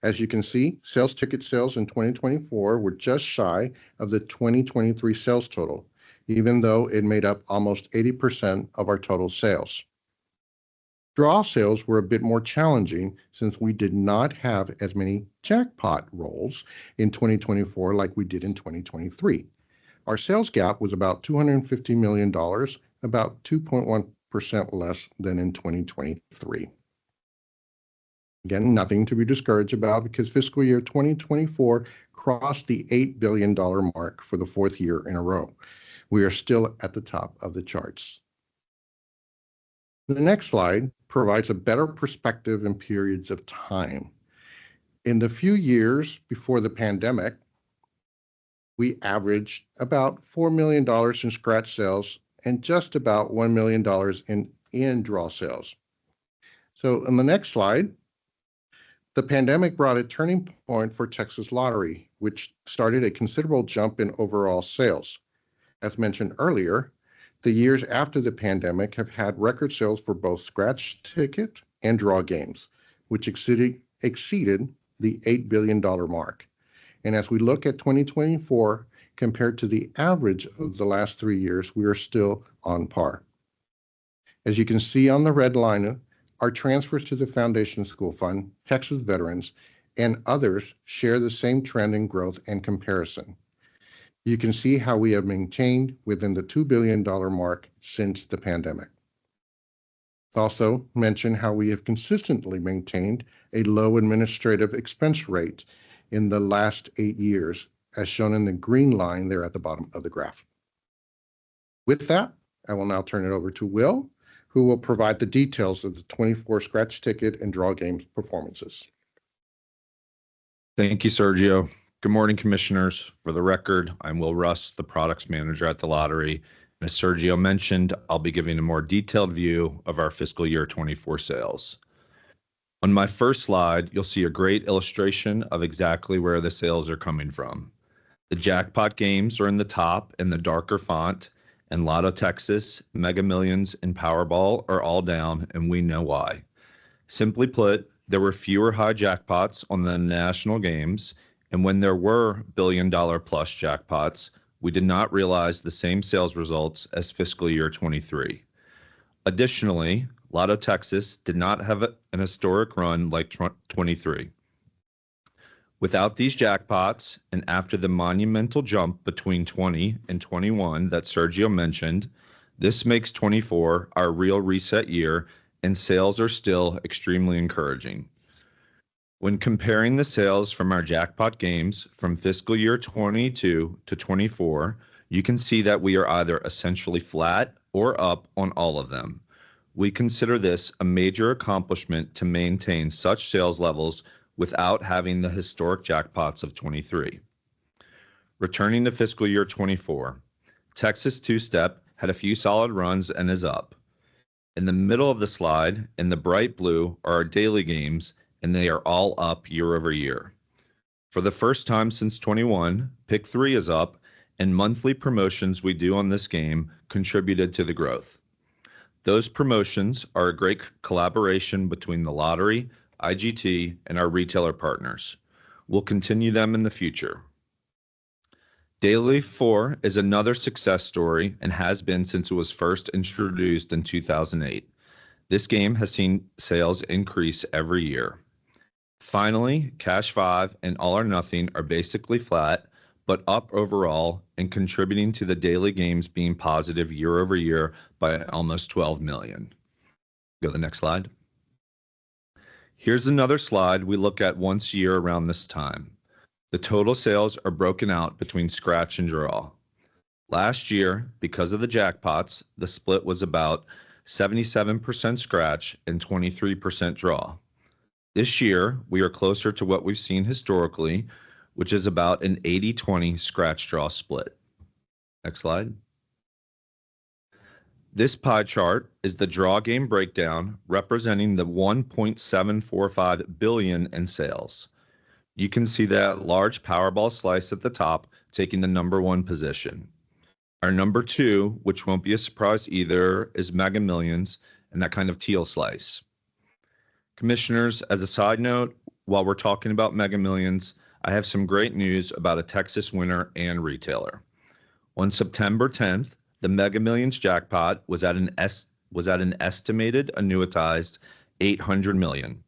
As you can see, sales ticket sales in 2024 were just shy of the 2023 sales total, even though it made up almost 80% of our total sales. Draw sales were a bit more challenging since we did not have as many jackpot rolls in 2024 like we did in 2023. Our sales gap was about $250 million, about 2.1% less than in 2023. Again, nothing to be discouraged about because fiscal year 2024 crossed the $8 billion mark for the fourth year in a row. We are still at the top of the charts. The next slide provides a better perspective in periods of time. In the few years before the pandemic, we averaged about $4 million in scratch sales and just about $1 million in draw sales. So in the next slide, the pandemic brought a turning point for Texas Lottery, which started a considerable jump in overall sales. As mentioned earlier, the years after the pandemic have had record sales for both scratch ticket and draw games, which exceeded the $8 billion mark. And as we look at 2024, compared to the average of the last 3 years, we are still on par. As you can see on the red line, our transfers to the Foundation School Fund, Texas Veterans, and others share the same trend in growth and comparison. You can see how we have maintained within the $2 billion mark since the pandemic. Also mention how we have consistently maintained a low administrative expense rate in the last 8 years, as shown in the green line there at the bottom of the graph. With that, I will now turn it over to Will, who will provide the details of the 24 scratch ticket and draw games performances. Thank you, Sergio. Good morning, commissioners. For the record, I'm Will Russ, the products manager at the lottery. And as Sergio mentioned, I'll be giving a more detailed view of our fiscal year 24 sales. On my first slide, you'll see a great illustration of exactly where the sales are coming from. The jackpot games are in the top in the darker font, and Lotto Texas, Mega Millions, and Powerball are all down, and we know why. Simply put, there were fewer high jackpots on the national games, and when there were billion-dollar-plus jackpots, we did not realize the same sales results as fiscal year 23. Additionally, Lotto Texas did not have an historic run like 23. Without these jackpots, and after the monumental jump between 20 and 21 that Sergio mentioned, this makes 24 our real reset year, and sales are still extremely encouraging. When comparing the sales from our jackpot games from fiscal year 22 to 24, you can see that we are either essentially flat or up on all of them. We consider this a major accomplishment to maintain such sales levels without having the historic jackpots of 23. Returning to fiscal year 24, Texas Two-Step had a few solid runs and is up. In the middle of the slide, in the bright blue, are our daily games, and they are all up year over year. For the first time since 21, Pick 3 is up, and monthly promotions we do on this game contributed to the growth. Those promotions are a great collaboration between the lottery, IGT, and our retailer partners. We'll continue them in the future. Daily 4 is another success story and has been since it was first introduced in 2008. This game has seen sales increase every year. Finally, Cash 5 and All or Nothing are basically flat, but up overall and contributing to the daily games being positive year over year by almost 12 million. Go to the next slide. Here's another slide we look at once a year around this time. The total sales are broken out between scratch and draw. Last year, because of the jackpots, the split was about 77% scratch and 23% draw. This year, we are closer to what we've seen historically, which is about an 80-20 scratch draw split. Next slide. This pie chart is the draw game breakdown representing the 1.745 billion in sales. You can see that large Powerball slice at the top taking the number 1 position. Our number 2, which won't be a surprise either, is Mega Millions and that kind of teal slice. Commissioners, as a side note, while we're talking about Mega Millions, I have some great news about a Texas winner and retailer. On September 10th, the Mega Millions jackpot was at an estimated annuitized $800 million.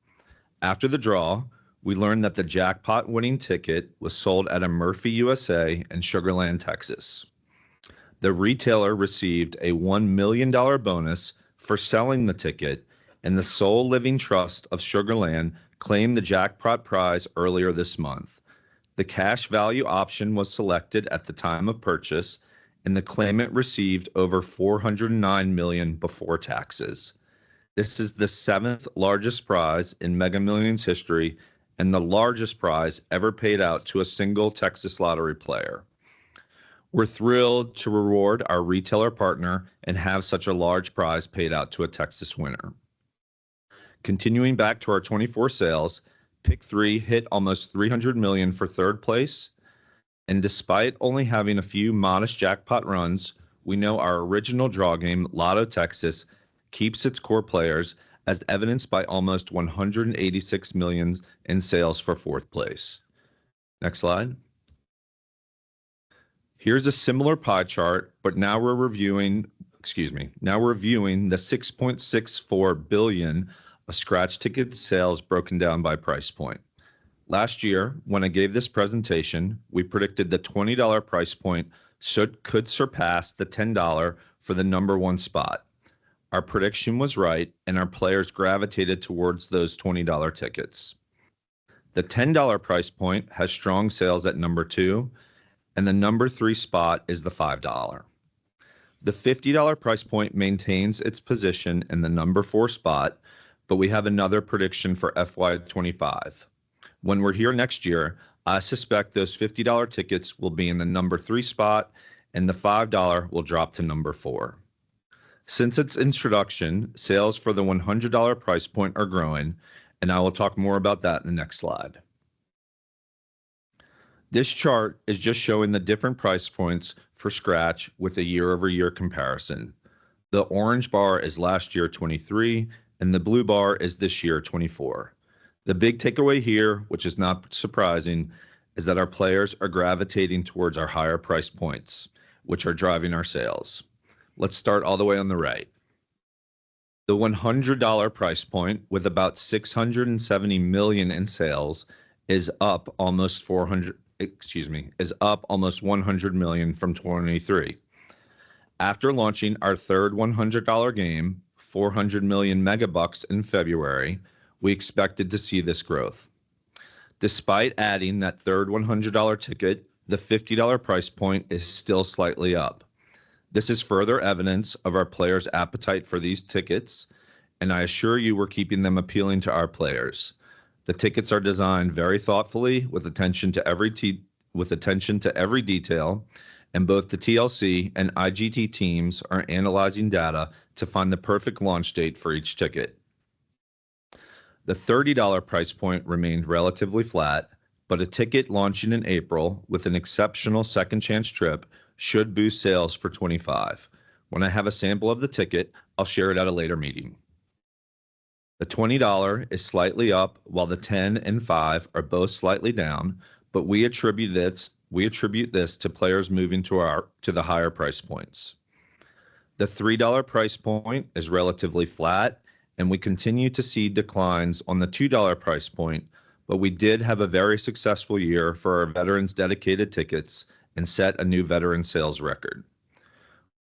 After the draw, we learned that the jackpot winning ticket was sold at a Murphy USA in Sugar Land, Texas. The retailer received a $1 million bonus for selling the ticket, and the Soul Living Trust of Sugar Land claimed the jackpot prize earlier this month. The cash value option was selected at the time of purchase, and the claimant received over $409 million before taxes. This is the 7th largest prize in Mega Millions history and the largest prize ever paid out to a single Texas Lottery player. We're thrilled to reward our retailer partner and have such a large prize paid out to a Texas winner. Continuing back to our 24 sales, Pick 3 hit almost $300 million for third place, and despite only having a few modest jackpot runs, we know our original draw game, Lotto Texas, keeps its core players, as evidenced by almost $186 million in sales for fourth place. Next slide. Here's a similar pie chart, but now we're reviewing the 6.64 billion of scratch ticket sales broken down by price point. Last year, when I gave this presentation, we predicted the $20 price point could surpass the $10 for the number one spot. Our prediction was right, and our players gravitated towards those $20 tickets. The $10 price point has strong sales at number 2, and the number 3 spot is the $5. The $50 price point maintains its position in the number 4 spot, but we have another prediction for FY25. When we're here next year, I suspect those $50 tickets will be in the number 3 spot, and the $5 will drop to number 4. Since its introduction, sales for the $100 price point are growing, and I will talk more about that in the next slide. This chart is just showing the different price points for scratch with a year-over-year comparison. The orange bar is last year 23, and the blue bar is this year 24. The big takeaway here, which is not surprising, is that our players are gravitating towards our higher price points, which are driving our sales. Let's start all the way on the right. The $100 price point, with about $670 million in sales, is up almost $100 million from 23. After launching our third $100 game, 400 million megabucks in February, we expected to see this growth. Despite adding that third $100 ticket, the $50 price point is still slightly up. This is further evidence of our players' appetite for these tickets, and I assure you we're keeping them appealing to our players. The tickets are designed very thoughtfully with attention to every detail, and both the TLC and IGT teams are analyzing data to find the perfect launch date for each ticket. The $30 price point remained relatively flat, but a ticket launching in April with an exceptional second chance trip should boost sales for 25. When I have a sample of the ticket, I'll share it at a later meeting. The $20 is slightly up, while the 10 and 5 are both slightly down, but we attribute this to players moving to the higher price points. The $3 price point is relatively flat, and we continue to see declines on the $2 price point, but we did have a very successful year for our veterans dedicated tickets and set a new veteran sales record.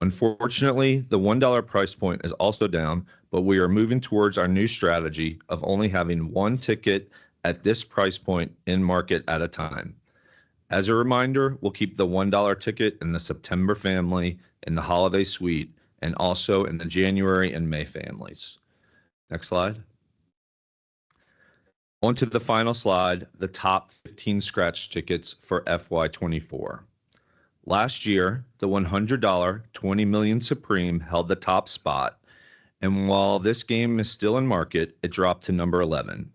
Unfortunately, the $1 price point is also down, but we are moving towards our new strategy of only having one ticket at this price point in market at a time. As a reminder, we'll keep the $1 ticket in the September family, in the holiday suite, and also in the January and May families. Next slide. On to the final slide, the top 15 scratch tickets for FY24. Last year, the $100 $20 million Supreme held the top spot, and while this game is still in market, it dropped to number 11.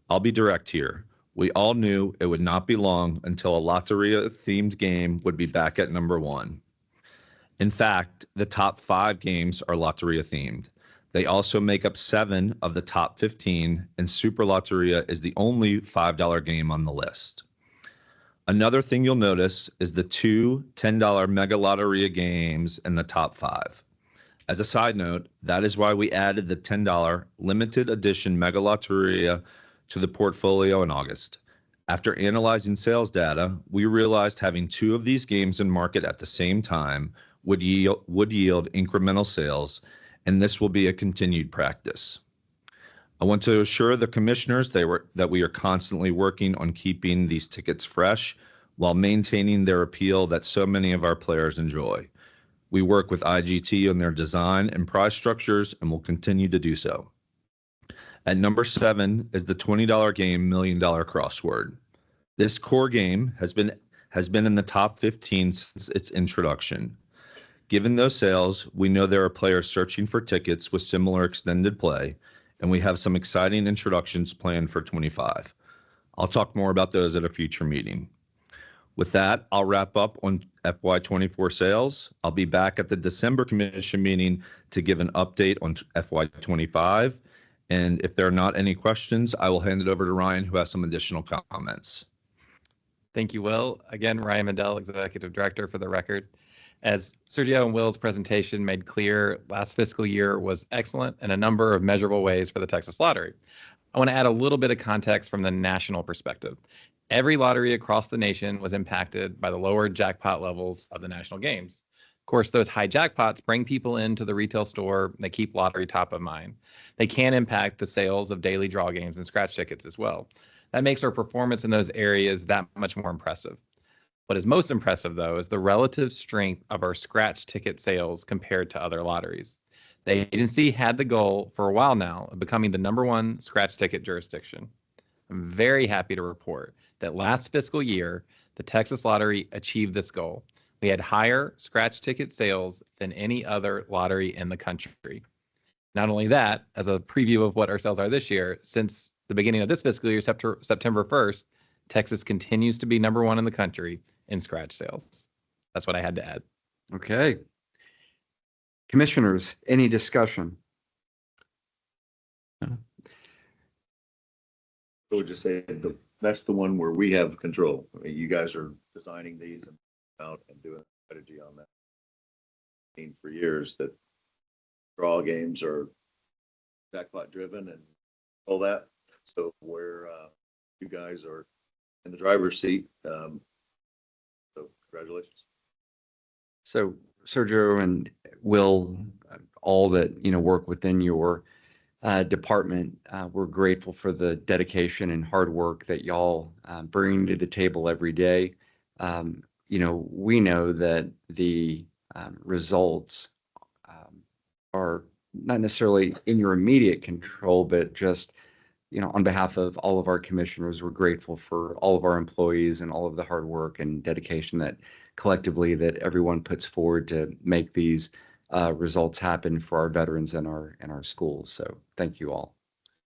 I'll be direct here. We all knew it would not be long until a Lotteria-themed game would be back at number 1. In fact, the top 5 games are Lotteria-themed. They also make up 7 of the top 15, and Super Lotteria is the only $5 game on the list. Another thing you'll notice is the 2 $10 Mega Lotteria games in the top 5. As a side note, that is why we added the $10 limited edition Mega Lotteria to the portfolio in August. After analyzing sales data, we realized having 2 of these games in market at the same time would yield incremental sales, and this will be a continued practice. I want to assure the commissioners that we are constantly working on keeping these tickets fresh while maintaining their appeal that so many of our players enjoy. We work with IGT on their design and price structures and will continue to do so. At number 7 is the $20 game $1 Million Crossword. This core game has been in the top 15 since its introduction. Given those sales, we know there are players searching for tickets with similar extended play, and we have some exciting introductions planned for 25. I'll talk more about those at a future meeting. With that, I'll wrap up on FY24 sales. I'll be back at the December commission meeting to give an update on FY25. And if there are not any questions, I will hand it over to Ryan, who has some additional comments. Thank you, Will. Again, Ryan Mendel, Executive Director, for the record. As Sergio and Will's presentation made clear, last fiscal year was excellent in a number of measurable ways for the Texas Lottery. I want to add a little bit of context from the national perspective. Every lottery across the nation was impacted by the lower jackpot levels of the national games. Of course, those high jackpots bring people into the retail store and they keep lottery top of mind. They can impact the sales of daily draw games and scratch tickets as well. That makes our performance in those areas that much more impressive. What is most impressive, though, is the relative strength of our scratch ticket sales compared to other lotteries. The agency had the goal for a while now of becoming the #1 scratch ticket jurisdiction. I'm very happy to report that last fiscal year, the Texas Lottery achieved this goal. We had higher scratch ticket sales than any other lottery in the country. Not only that, as a preview of what our sales are this year, since the beginning of this fiscal year, September 1st, Texas continues to be #1 in the country in scratch sales. That's what I had to add. Okay. Commissioners, any discussion? I would just say that's the one where we have control. I mean, you guys are designing these and out and doing strategy on that. I've seen for years that draw games are jackpot driven and all that. So where you guys are in the driver's seat. So congratulations. So Sergio and Will, all that, work within your department, we're grateful for the dedication and hard work that y'all bring to the table every day. We know that the results are not necessarily in your immediate control, but just, on behalf of all of our commissioners, we're grateful for all of our employees and all of the hard work and dedication that collectively that everyone puts forward to make these results happen for our veterans and our schools. So thank you all.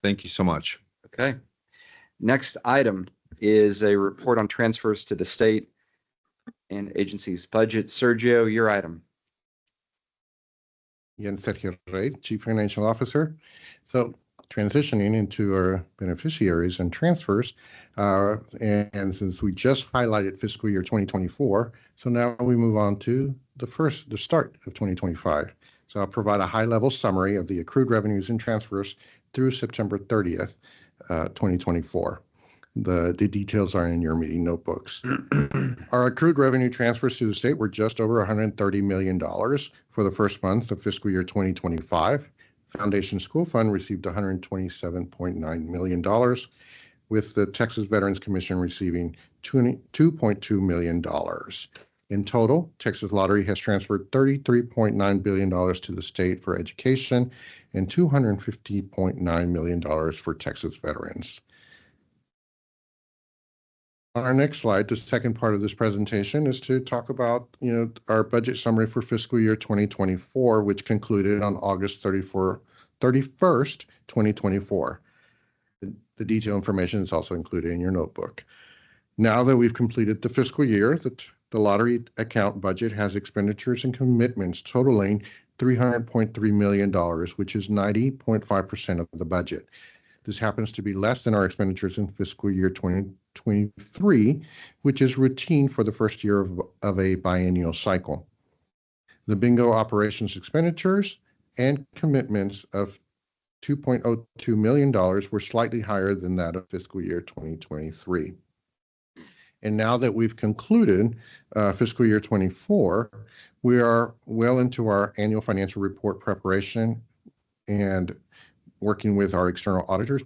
Thank you so much. Okay. Next item is a report on transfers to the state and agency's budget. Sergio, your item. Again, Sergio Rey, Chief Financial Officer. So transitioning into our beneficiaries and transfers, and since we just highlighted fiscal year 2024, so now we move on to the start of 2025. So I'll provide a high-level summary of the accrued revenues and transfers through September 30th, 2024. The details are in your meeting notebooks. Our accrued revenue transfers to the state were just over $130 million for the first month of fiscal year 2025. Foundation School Fund received $127.9 million, with the Texas Veterans Commission receiving $2.2 million. In total, Texas Lottery has transferred $33.9 billion to the state for education and $250.9 million for Texas veterans. On our next slide, the second part of this presentation is to talk about, our budget summary for fiscal year 2024, which concluded on August 31st, 2024. The detailed information is also included in your notebook. Now that we've completed the fiscal year, the lottery account budget has expenditures and commitments totaling $300.3 million, which is 90.5% of the budget. This happens to be less than our expenditures in fiscal year 2023, which is routine for the first year of a biennial cycle. The bingo operations expenditures and commitments of $2.02 million were slightly higher than that of fiscal year 2023. And now that we've concluded fiscal year 24, we are well into our annual financial report preparation and working with our external auditors,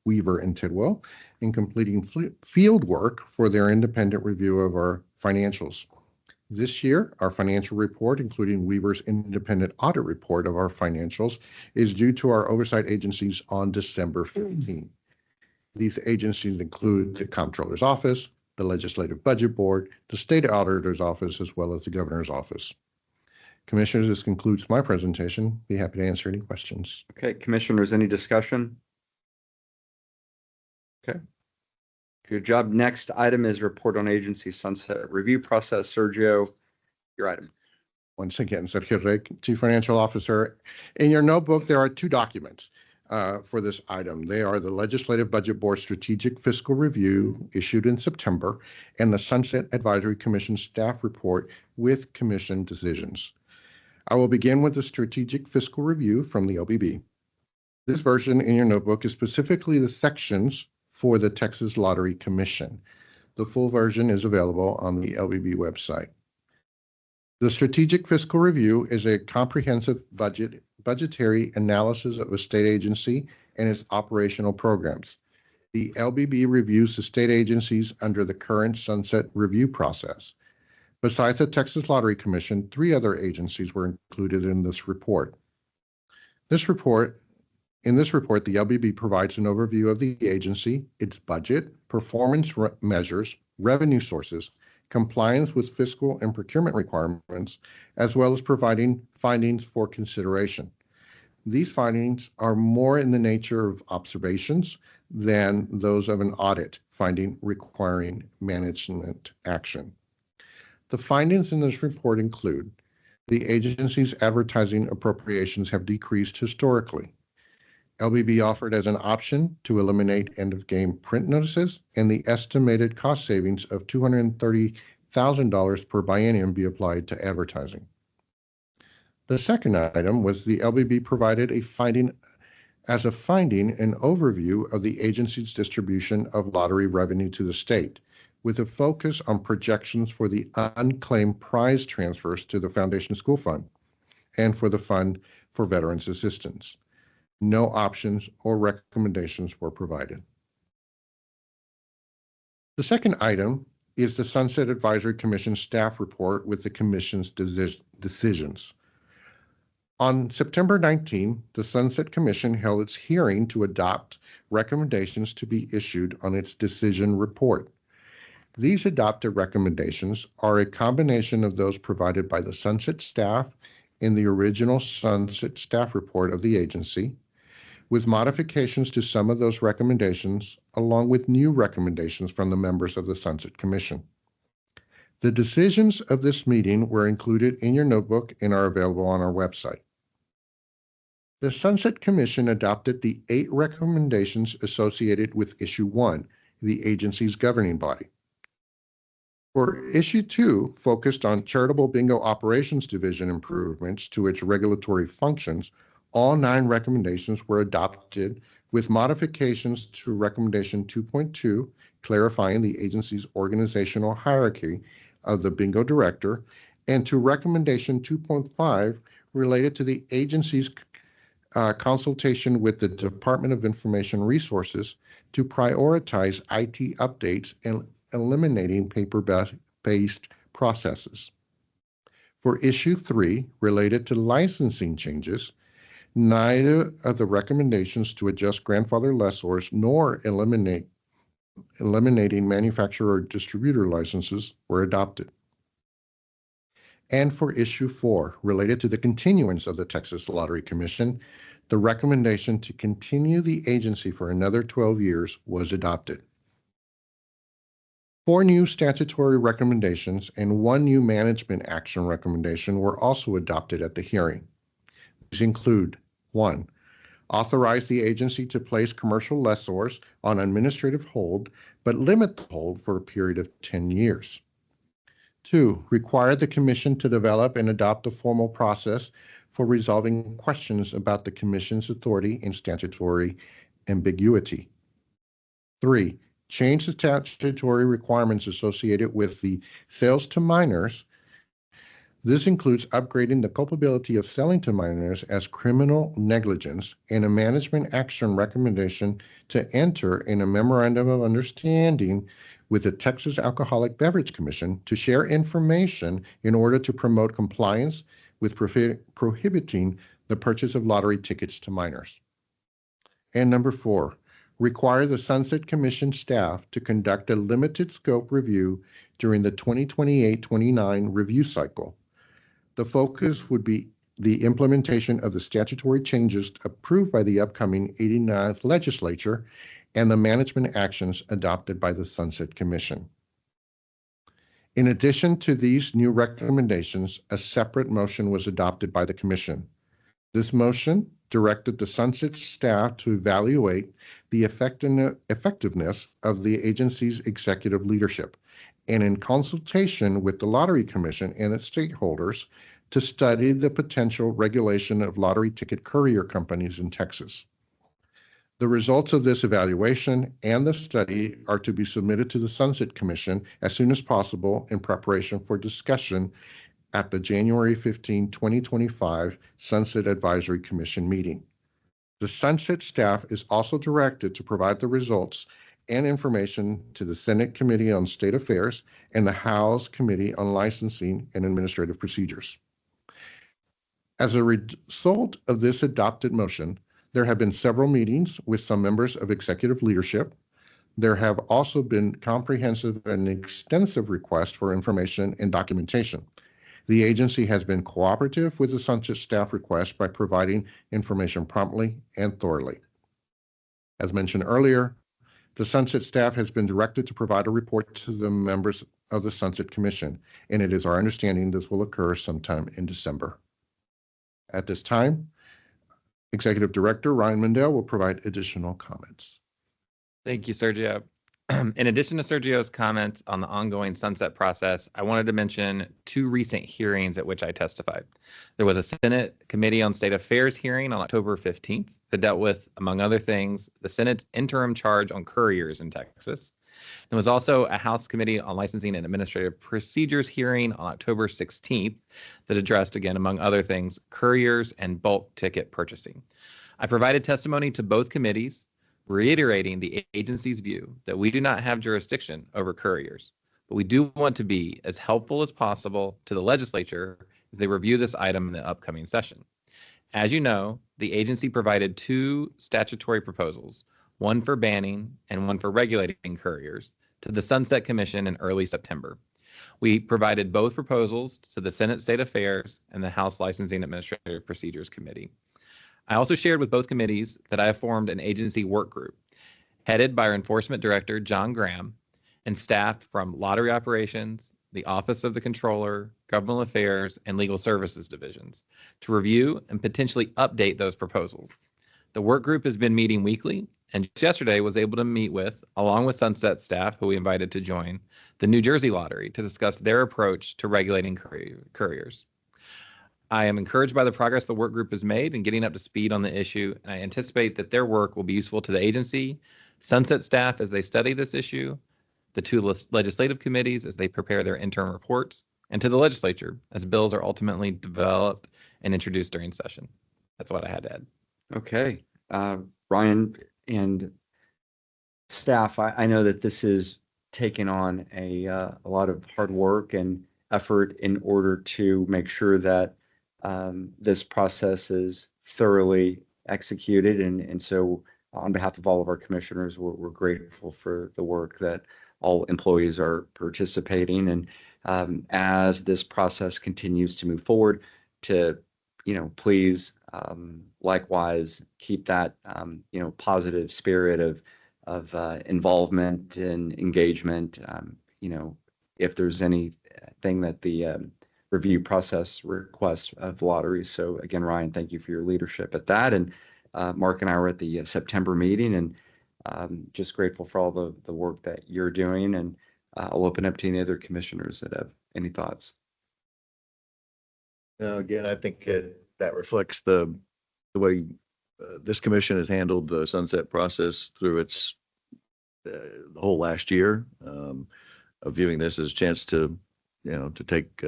Weaver and Tidwell, in completing field work for their independent review of our financials. This year, our financial report, including Weaver's independent audit report of our financials, is due to our oversight agencies on December 15. These agencies include the Comptroller's Office, the Legislative Budget Board, the State Auditor's Office, as well as the Governor's Office. Commissioners, this concludes my presentation. Be happy to answer any questions. Okay, Commissioners, any discussion? Okay. Good job. Next item is report on agency sunset review process. Sergio, your item. Once again, Sergio Rey, Chief Financial Officer. In your notebook, there are two documents for this item. They are the Legislative Budget Board Strategic Fiscal Review issued in September and the Sunset Advisory Commission staff report with commission decisions. I will begin with the Strategic Fiscal Review from the LBB. This version in your notebook is specifically the sections for the Texas Lottery Commission. The full version is available on the LBB website. The Strategic Fiscal Review is a comprehensive budgetary analysis of a state agency and its operational programs. The LBB reviews the state agencies under the current sunset review process. Besides the Texas Lottery Commission, 3 other agencies were included in this report. In this report, the LBB provides an overview of the agency, its budget, performance measures, revenue sources, compliance with fiscal and procurement requirements, as well as providing findings for consideration. These findings are more in the nature of observations than those of an audit finding requiring management action. The findings in this report include the agency's advertising appropriations have decreased historically. LBB offered as an option to eliminate end-of-game print notices, and the estimated cost savings of $230,000 per biennium be applied to advertising. The second item was the LBB provided an overview of the agency's distribution of lottery revenue to the state, with a focus on projections for the unclaimed prize transfers to the Foundation School Fund and for the Fund for Veterans Assistance. No options or recommendations were provided. The second item is the Sunset Advisory Commission staff report with the Commission's decisions. On September 19, the Sunset Commission held its hearing to adopt recommendations to be issued on its decision report. These adopted recommendations are a combination of those provided by the Sunset staff in the original Sunset staff report of the agency, with modifications to some of those recommendations, along with new recommendations from the members of the Sunset Commission. The decisions of this meeting were included in your notebook and are available on our website. The Sunset Commission adopted the 8 recommendations associated with Issue 1, the agency's governing body. For Issue 2, focused on Charitable Bingo Operations Division improvements to its regulatory functions, all 9 recommendations were adopted with modifications to Recommendation 2.2, clarifying the agency's organizational hierarchy of the bingo director, and to Recommendation 2.5, related to the agency's consultation with the Department of Information Resources to prioritize IT updates and eliminating paper-based processes. For Issue 3, related to licensing changes, neither of the recommendations to adjust grandfather lessors nor eliminating manufacturer or distributor licenses were adopted. And for Issue 4, related to the continuance of the Texas Lottery Commission, the recommendation to continue the agency for another 12 years was adopted. 4 new statutory recommendations and 1 new management action recommendation were also adopted at the hearing. These include 1. Authorize the agency to place commercial lessors on administrative hold, but limit the hold for a period of 10 years. 2. Require the Commission to develop and adopt a formal process for resolving questions about the Commission's authority and statutory ambiguity. 3. Change the statutory requirements associated with the sales to minors This includes upgrading the culpability of selling to minors as criminal negligence and a management action recommendation to enter in a memorandum of understanding with the Texas Alcoholic Beverage Commission to share information in order to promote compliance with prohibiting the purchase of lottery tickets to minors. And number 4, require the Sunset Commission staff to conduct a limited scope review during the 2028-29 review cycle. The focus would be the implementation of the statutory changes approved by the upcoming 89th legislature and the management actions adopted by the Sunset Commission. In addition to these new recommendations, a separate motion was adopted by the Commission. This motion directed the Sunset staff to evaluate the effectiveness of the agency's executive leadership and in consultation with the Lottery Commission and its stakeholders to study the potential regulation of lottery ticket courier companies in Texas. The results of this evaluation and the study are to be submitted to the Sunset Commission as soon as possible in preparation for discussion at the January 15, 2025 Sunset Advisory Commission meeting. The Sunset staff is also directed to provide the results and information to the Senate Committee on State Affairs and the House Committee on Licensing and Administrative Procedures. As a result of this adopted motion, there have been several meetings with some members of executive leadership. There have also been comprehensive and extensive requests for information and documentation. The agency has been cooperative with the Sunset staff request by providing information promptly and thoroughly. As mentioned earlier, the Sunset staff has been directed to provide a report to the members of the Sunset Commission, and it is our understanding this will occur sometime in December. At this time, Executive Director Ryan Mendel will provide additional comments. Thank you, Sergio. In addition to Sergio's comments on the ongoing sunset process, I wanted to mention 2 recent hearings at which I testified. There was a Senate Committee on State Affairs hearing on October 15th that dealt with, among other things, the Senate's interim charge on couriers in Texas. There was also a House Committee on Licensing and Administrative Procedures hearing on October 16th that addressed, again, among other things, couriers and bulk ticket purchasing. I provided testimony to both committees, reiterating the agency's view that we do not have jurisdiction over couriers, but we do want to be as helpful as possible to the legislature as they review this item in the upcoming session. As you know, the agency provided 2 statutory proposals, one for banning and one for regulating couriers, to the Sunset Commission in early September. We provided both proposals to the Senate State Affairs and the House Licensing Administrative Procedures Committee. I also shared with both committees that I have formed an agency work group headed by our Enforcement Director, John Graham, and staffed from Lottery Operations, the Office of the Controller, Government Affairs, and Legal Services divisions to review and potentially update those proposals. The work group has been meeting weekly, and just yesterday was able to meet with, along with Sunset staff who we invited to join, the New Jersey Lottery to discuss their approach to regulating couriers. I am encouraged by the progress the work group has made in getting up to speed on the issue, and I anticipate that their work will be useful to the agency, Sunset staff as they study this issue, the 2 legislative committees as they prepare their interim reports, and to the legislature as bills are ultimately developed and introduced during session. That's what I had to add. Okay. Ryan and staff, I know that this is taken on a lot of hard work and effort in order to make sure that this process is thoroughly executed. And so on behalf of all of our commissioners, we're grateful for the work that all employees are participating. And as this process continues to move forward, to, please likewise keep that, positive spirit of involvement and engagement. If there's anything that the review process requests of lotteries. So again, Ryan, thank you for your leadership at that. And Mark and I were at the September meeting, and just grateful for all the work that you're doing. And I'll open up to any other commissioners that have any thoughts. Again, I think that reflects the way this commission has handled the sunset process through its the whole last year, of viewing this as a chance to, to take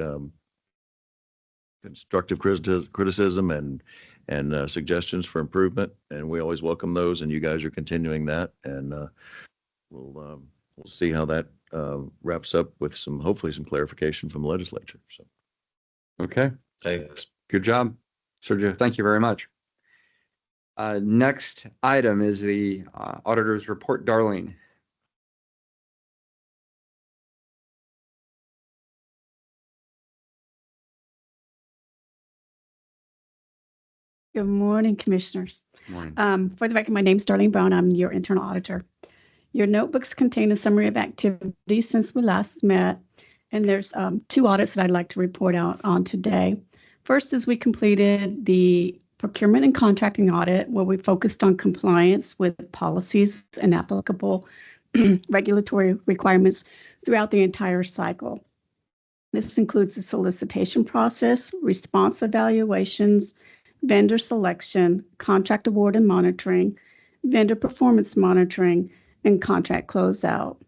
constructive criticism and suggestions for improvement, and we always welcome those, and you guys are continuing that, and we'll see how that wraps up with hopefully some clarification from the legislature. So. Okay, thanks. Good job, Sergio. Thank you very much. Next item is the auditor's report. Darlene. Good morning, Commissioners. Morning. For the record, my name is Darlene Brown. I'm your internal auditor. Your notebooks contain a summary of activities since we last met, and there's 2 audits that I'd like to report out on today. First is we completed the procurement and contracting audit, where we focused on compliance with policies and applicable regulatory requirements throughout the entire cycle. This includes the solicitation process, response evaluations, vendor selection, contract award and monitoring, vendor performance monitoring, and contract closeout.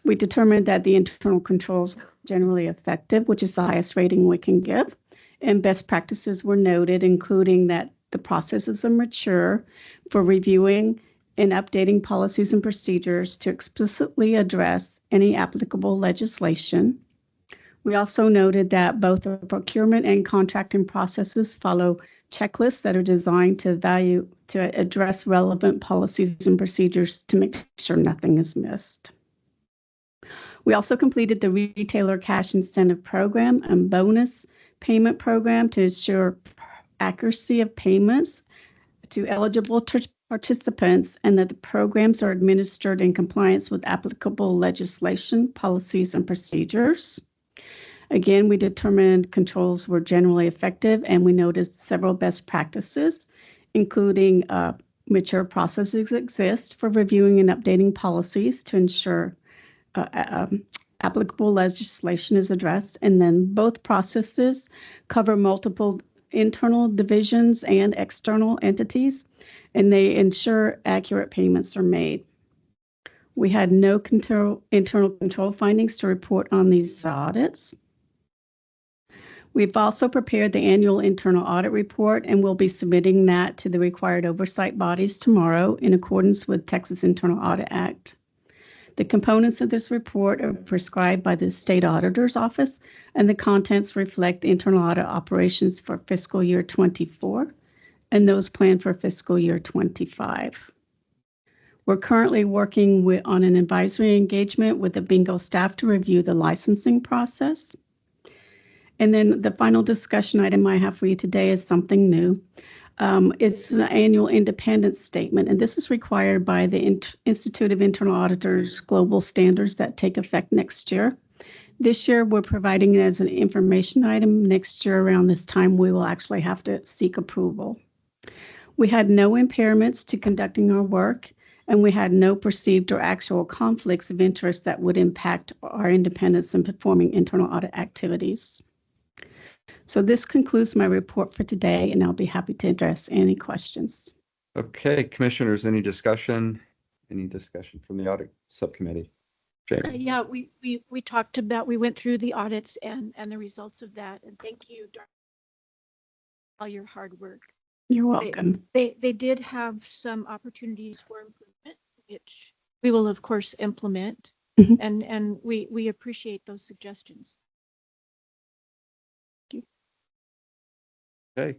We determined that the internal controls were generally effective, which is the highest rating we can give, and best practices were noted, including that the processes are mature for reviewing and updating policies and procedures to explicitly address any applicable legislation. We also noted that both the procurement and contracting processes follow checklists that are designed to address relevant policies and procedures to make sure nothing is missed. We also completed the retailer cash incentive program and bonus payment program to ensure accuracy of payments to eligible participants, and that the programs are administered in compliance with applicable legislation, policies, and procedures. Again, we determined controls were generally effective, and we noticed several best practices, including mature processes exist for reviewing and updating policies to ensure applicable legislation is addressed. And then both processes cover multiple internal divisions and external entities, and they ensure accurate payments are made. We had no internal control findings to report on these audits. We've also prepared the annual internal audit report, and we'll be submitting that to the required oversight bodies tomorrow in accordance with Texas Internal Audit Act. The components of this report are prescribed by the State Auditor's Office, and the contents reflect the internal audit operations for fiscal year 24 and those planned for fiscal year 25. We're currently working on an advisory engagement with the bingo staff to review the licensing process. And then the final discussion item I have for you today is something new. It's an annual independence statement, and this is required by the Institute of Internal Auditors global standards that take effect next year. This year, we're providing it as an information item. Next year, around this time, we will actually have to seek approval. We had no impairments to conducting our work, and we had no perceived or actual conflicts of interest that would impact our independence in performing internal audit activities. So this concludes my report for today, and I'll be happy to address any questions. Okay, Commissioners, any discussion? Any discussion from the audit subcommittee? Jamie? Yeah, we talked about, we went through the audits and the results of that, and thank you, Darlene, for all your hard work. You're welcome. They did have some opportunities for improvement, which we will of course implement, and we appreciate those suggestions. Okay.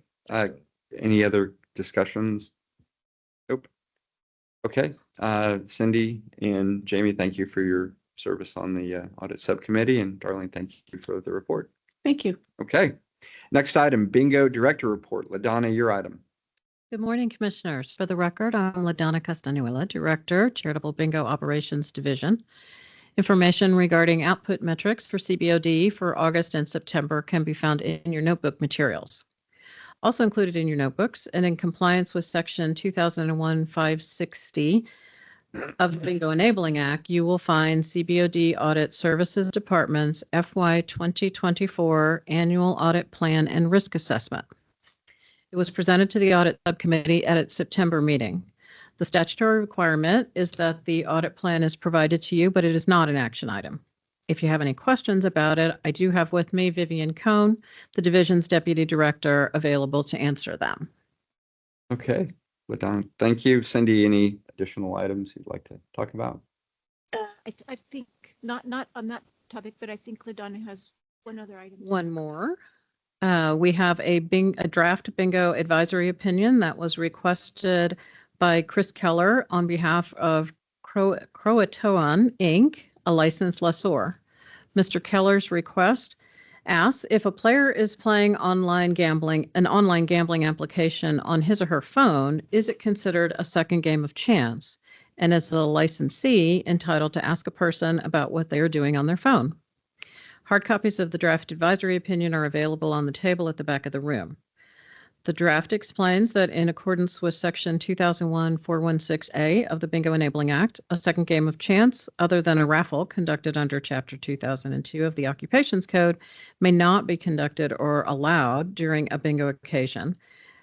Any other discussions? Nope. Okay. Cindy and Jamie, thank you for your service on the audit subcommittee, and Darlene, thank you for the report. Thank you. Okay. Next item, bingo director report. LaDonna, your item. Good morning, Commissioners. For the record, I'm LaDonna Castanuela, Director, Charitable Bingo Operations Division. Information regarding output metrics for CBOD for August and September can be found in your notebook materials. Also included in your notebooks and in compliance with Section 2001-560 of the Bingo Enabling Act, you will find CBOD Audit Services Department's FY 2024 Annual Audit Plan and Risk Assessment. It was presented to the Audit Subcommittee at its September meeting. The statutory requirement is that the audit plan is provided to you, but it is not an action item. If you have any questions about it, I do have with me Vivian Cohn, the division's deputy director, available to answer them. Okay, LaDonna, thank you. Cindy, any additional items you'd like to talk about? I think not on that topic, but I think LaDonna has one other item. One more. We have a draft bingo advisory opinion that was requested by Chris Keller on behalf of Croatoan Inc., a licensed lessor. Mr. Keller's request asks if a player is playing an online gambling application on his or her phone, is it considered a second game of chance? And is the licensee entitled to ask a person about what they are doing on their phone? Hard copies of the draft advisory opinion are available on the table at the back of the room. The draft explains that in accordance with Section 2001-416A of the Bingo Enabling Act, a second game of chance, other than a raffle conducted under Chapter 2002 of the Occupations Code, may not be conducted or allowed during a bingo occasion,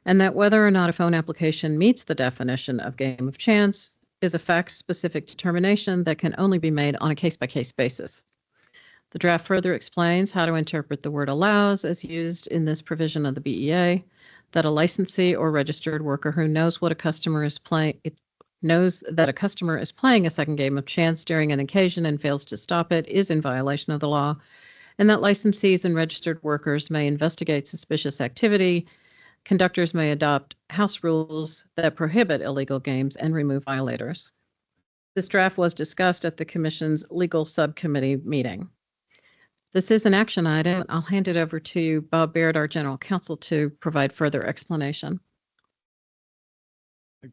and that whether or not a phone application meets the definition of game of chance is a fact-specific determination that can only be made on a case-by-case basis. The draft further explains how to interpret the word allows as used in this provision of the BEA, that a licensee or registered worker who knows that a customer is playing a second game of chance during an occasion and fails to stop it is in violation of the law, and that licensees and registered workers may investigate suspicious activity. Conductors may adopt house rules that prohibit illegal games and remove violators. This draft was discussed at the Commission's legal subcommittee meeting. This is an action item. I'll hand it over to Bob Baird, our general counsel, to provide further explanation.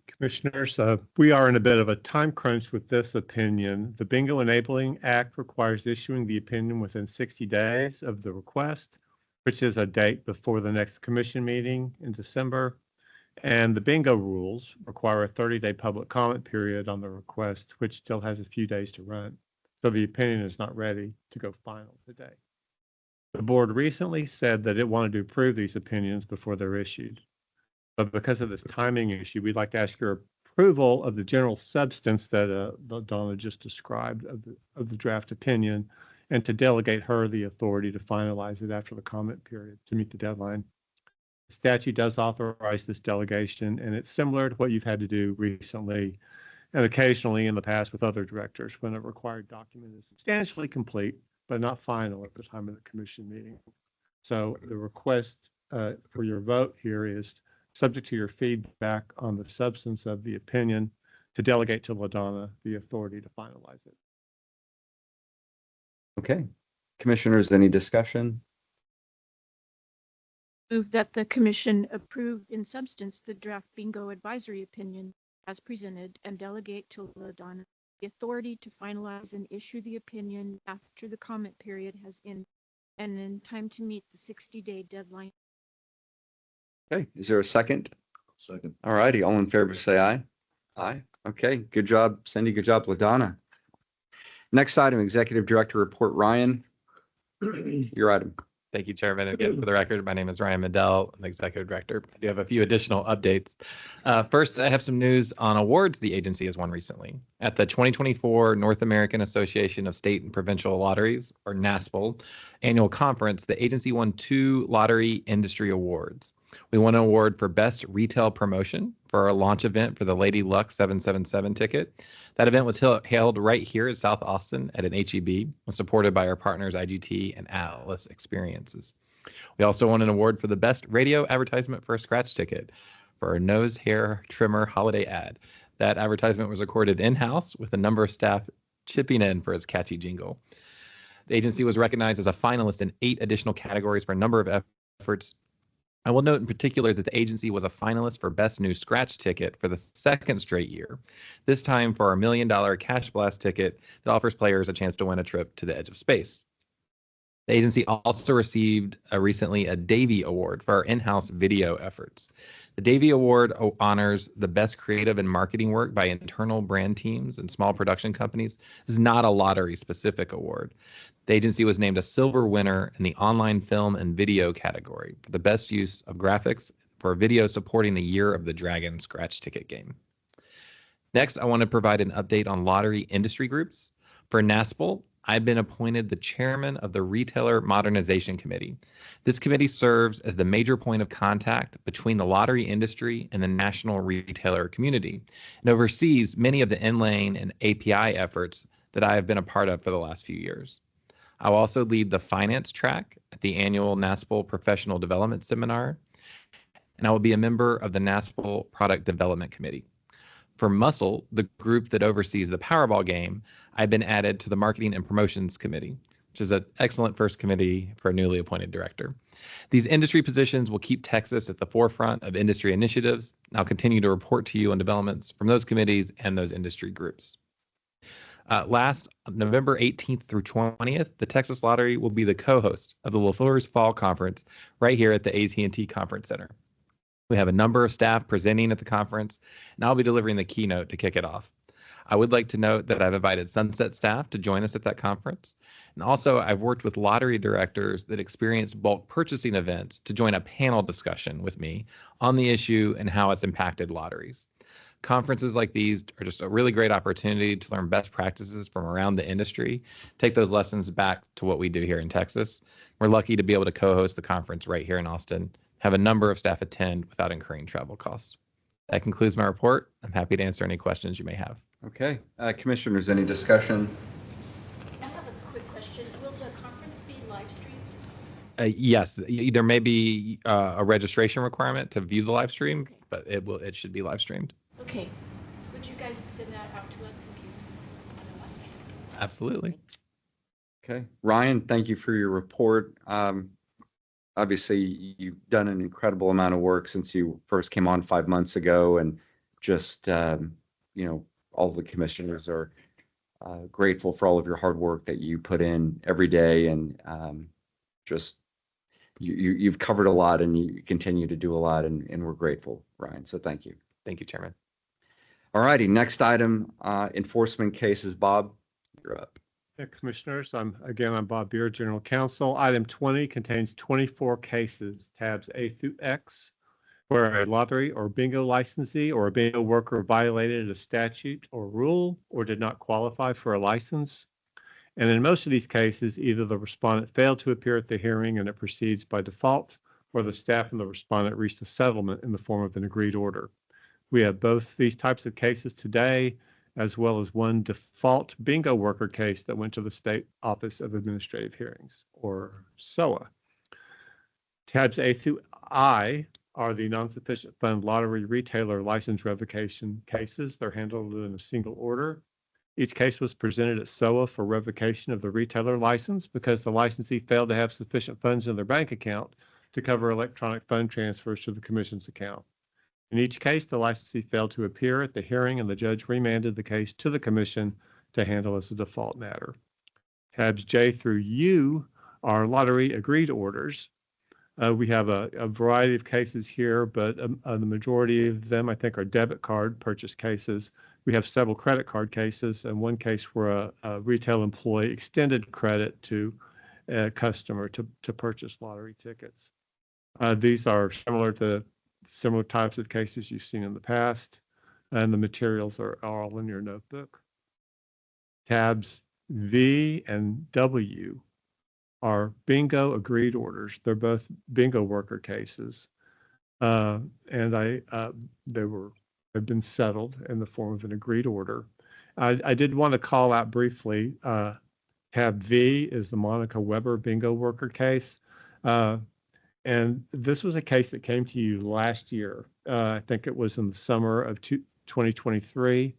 Commissioners, we are in a bit of a time crunch with this opinion. The Bingo Enabling Act requires issuing the opinion within 60 days of the request, which is a date before the next commission meeting in December. And the bingo rules require a 30-day public comment period on the request, which still has a few days to run. So the opinion is not ready to go final today. The board recently said that it wanted to approve these opinions before they're issued. But because of this timing issue, we'd like to ask your approval of the general substance that Donna just described of the draft opinion, and to delegate her the authority to finalize it after the comment period to meet the deadline. The statute does authorize this delegation, and it's similar to what you've had to do recently and occasionally in the past with other directors when a required document is substantially complete, but not final at the time of the commission meeting. So the request for your vote here is subject to your feedback on the substance of the opinion to delegate to LaDonna the authority to finalize it. Okay. Commissioners, any discussion? Move that the commission approve in substance the draft bingo advisory opinion as presented and delegate to LaDonna the authority to finalize and issue the opinion after the comment period has ended and in time to meet the 60-day deadline. Okay, is there a second? Second. All righty, all in favor say aye. Aye. Okay, good job, Cindy. Good job, LaDonna. Next item, Executive Director Report. Ryan, your item. Thank you, Chairman. Again, for the record, my name is Ryan Mandel. I'm the Executive Director. I do have a few additional updates. First, I have some news on awards the agency has won recently. At the 2024 North American Association of State and Provincial Lotteries, or NASPL, annual conference, the agency won 2 lottery industry awards. We won an award for Best Retail Promotion for our launch event for the Lady Luck 777 ticket. That event was held right here at South Austin at an HEB, was supported by our partners IGT and Atlas Experiences. We also won an award for the Best Radio Advertisement for a Scratch ticket for our nose hair trimmer holiday ad. That advertisement was recorded in-house with a number of staff chipping in for its catchy jingle. The agency was recognized as a finalist in 8 additional categories for a number of efforts. I will note in particular that the agency was a finalist for Best New Scratch Ticket for the 2nd straight year, this time for our $1 million Cash Blast ticket that offers players a chance to win a trip to the edge of space. The agency also received recently a Davey Award for our in-house video efforts. The Davey Award honors the best creative and marketing work by internal brand teams and small production companies. This is not a lottery-specific award. The agency was named a silver winner in the online film and video category for the best use of graphics for a video supporting the Year of the Dragon scratch ticket game. Next, I want to provide an update on lottery industry groups. For NASPL, I've been appointed the chairman of the Retailer Modernization Committee. This committee serves as the major point of contact between the lottery industry and the national retailer community and oversees many of the in-lane and API efforts that I have been a part of for the last few years. I'll also lead the finance track at the annual NASPL Professional Development Seminar, and I will be a member of the NASPL Product Development Committee. For Muscle, the group that oversees the Powerball game, I've been added to the Marketing and Promotions Committee, which is an excellent first committee for a newly appointed director. These industry positions will keep Texas at the forefront of industry initiatives, and I'll continue to report to you on developments from those committees and those industry groups. Last, November 18th through 20th, the Texas Lottery will be the co-host of the LaFleur's Fall Conference right here at the AT&T Conference Center. We have a number of staff presenting at the conference, and I'll be delivering the keynote to kick it off. I would like to note that I've invited Sunset staff to join us at that conference. And also, I've worked with lottery directors that experience bulk purchasing events to join a panel discussion with me on the issue and how it's impacted lotteries. Conferences like these are just a really great opportunity to learn best practices from around the industry, take those lessons back to what we do here in Texas. We're lucky to be able to co-host the conference right here in Austin, have a number of staff attend without incurring travel costs. That concludes my report. I'm happy to answer any questions you may have. Okay, commissioners, any discussion? I have a quick question. Will the conference be live streamed? Yes, there may be a registration requirement to view the live stream, Okay. but it should be live streamed. Okay. Would you guys send that out to us in case we want to watch? Absolutely. Okay, Ryan, thank you for your report. Obviously, you've done an incredible amount of work since you first came on 5 months ago, and just all the commissioners are grateful for all of your hard work that you put in every day, and you've covered a lot, and you continue to do a lot, and we're grateful, Ryan. So thank you. Thank you, Chairman. All righty, next item, enforcement cases. Bob, you're up. Yeah, Commissioners, I'm Bob Beard, General Counsel. Item 20 contains 24 cases, tabs A through X, where a lottery or bingo licensee or a bingo worker violated a statute or rule or did not qualify for a license. And in most of these cases, either the respondent failed to appear at the hearing and it proceeds by default, or the staff and the respondent reached a settlement in the form of an agreed order. We have both these types of cases today, as well as one default bingo worker case that went to the State Office of Administrative Hearings, or SOA. Tabs A through I are the non-sufficient fund lottery retailer license revocation cases. They're handled in a single order. Each case was presented at SOA for revocation of the retailer license because the licensee failed to have sufficient funds in their bank account to cover electronic fund transfers to the commission's account. In each case, the licensee failed to appear at the hearing, and the judge remanded the case to the commission to handle as a default matter. Tabs J through U are lottery agreed orders. We have a variety of cases here, but the majority of them, I think, are debit card purchase cases. We have several credit card cases, and one case where a retail employee extended credit to a customer to purchase lottery tickets. These are similar types of cases you've seen in the past, and the materials are all in your notebook. Tabs V and W are bingo agreed orders. They're both bingo worker cases, and have been settled in the form of an agreed order. I did want to call out briefly, tab V is the Monica Weber bingo worker case. And this was a case that came to you last year. I think it was in the summer of 2023.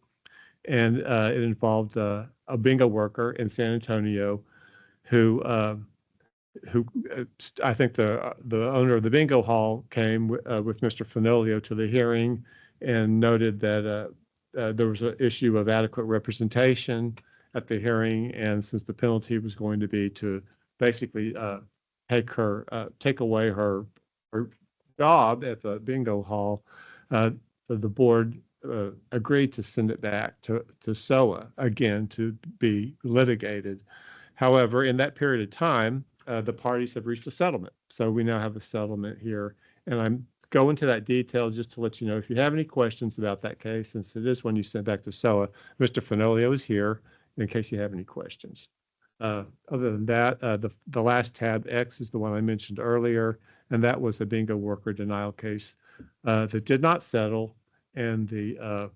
And it involved a bingo worker in San Antonio who I think the owner of the bingo hall came with Mr. Fenolio to the hearing and noted that there was an issue of adequate representation at the hearing. And since the penalty was going to be to basically take away her job at the bingo hall, the board agreed to send it back to SOA again to be litigated. However, in that period of time, the parties have reached a settlement. So we now have a settlement here, and I'm going to that detail just to let you know if you have any questions about that case, since it is one you sent back to SOA. Mr. Fenolio is here in case you have any questions. Other than that, the last tab X is the one I mentioned earlier, and that was a bingo worker denial case that did not settle, and the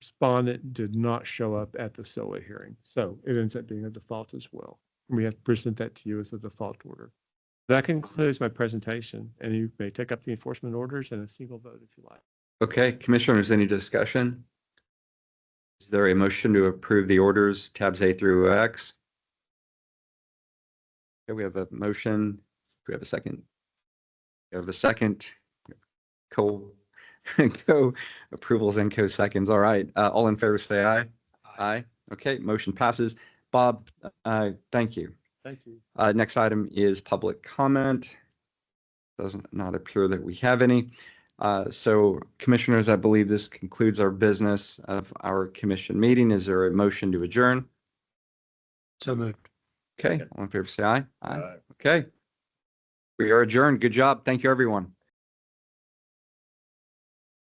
respondent did not show up at the SOA hearing. So it ends up being a default as well. We have to present that to you as a default order. That concludes my presentation, and you may take up the enforcement orders in a single vote if you like. Okay, Commissioners, any discussion? Is there a motion to approve the orders, tabs A through X? Okay, we have a motion. Do we have a second? We have a second. Co-approvals and co-seconds. All right. All in favor, say aye. Aye. Okay, motion passes. Bob, thank you. Thank you. Next item is public comment. Does not appear that we have any. So, Commissioners, I believe this concludes our business of our commission meeting. Is there a motion to adjourn? So moved. Okay, all in favor, say aye. Aye. Okay. We are adjourned. Good job. Thank you, everyone.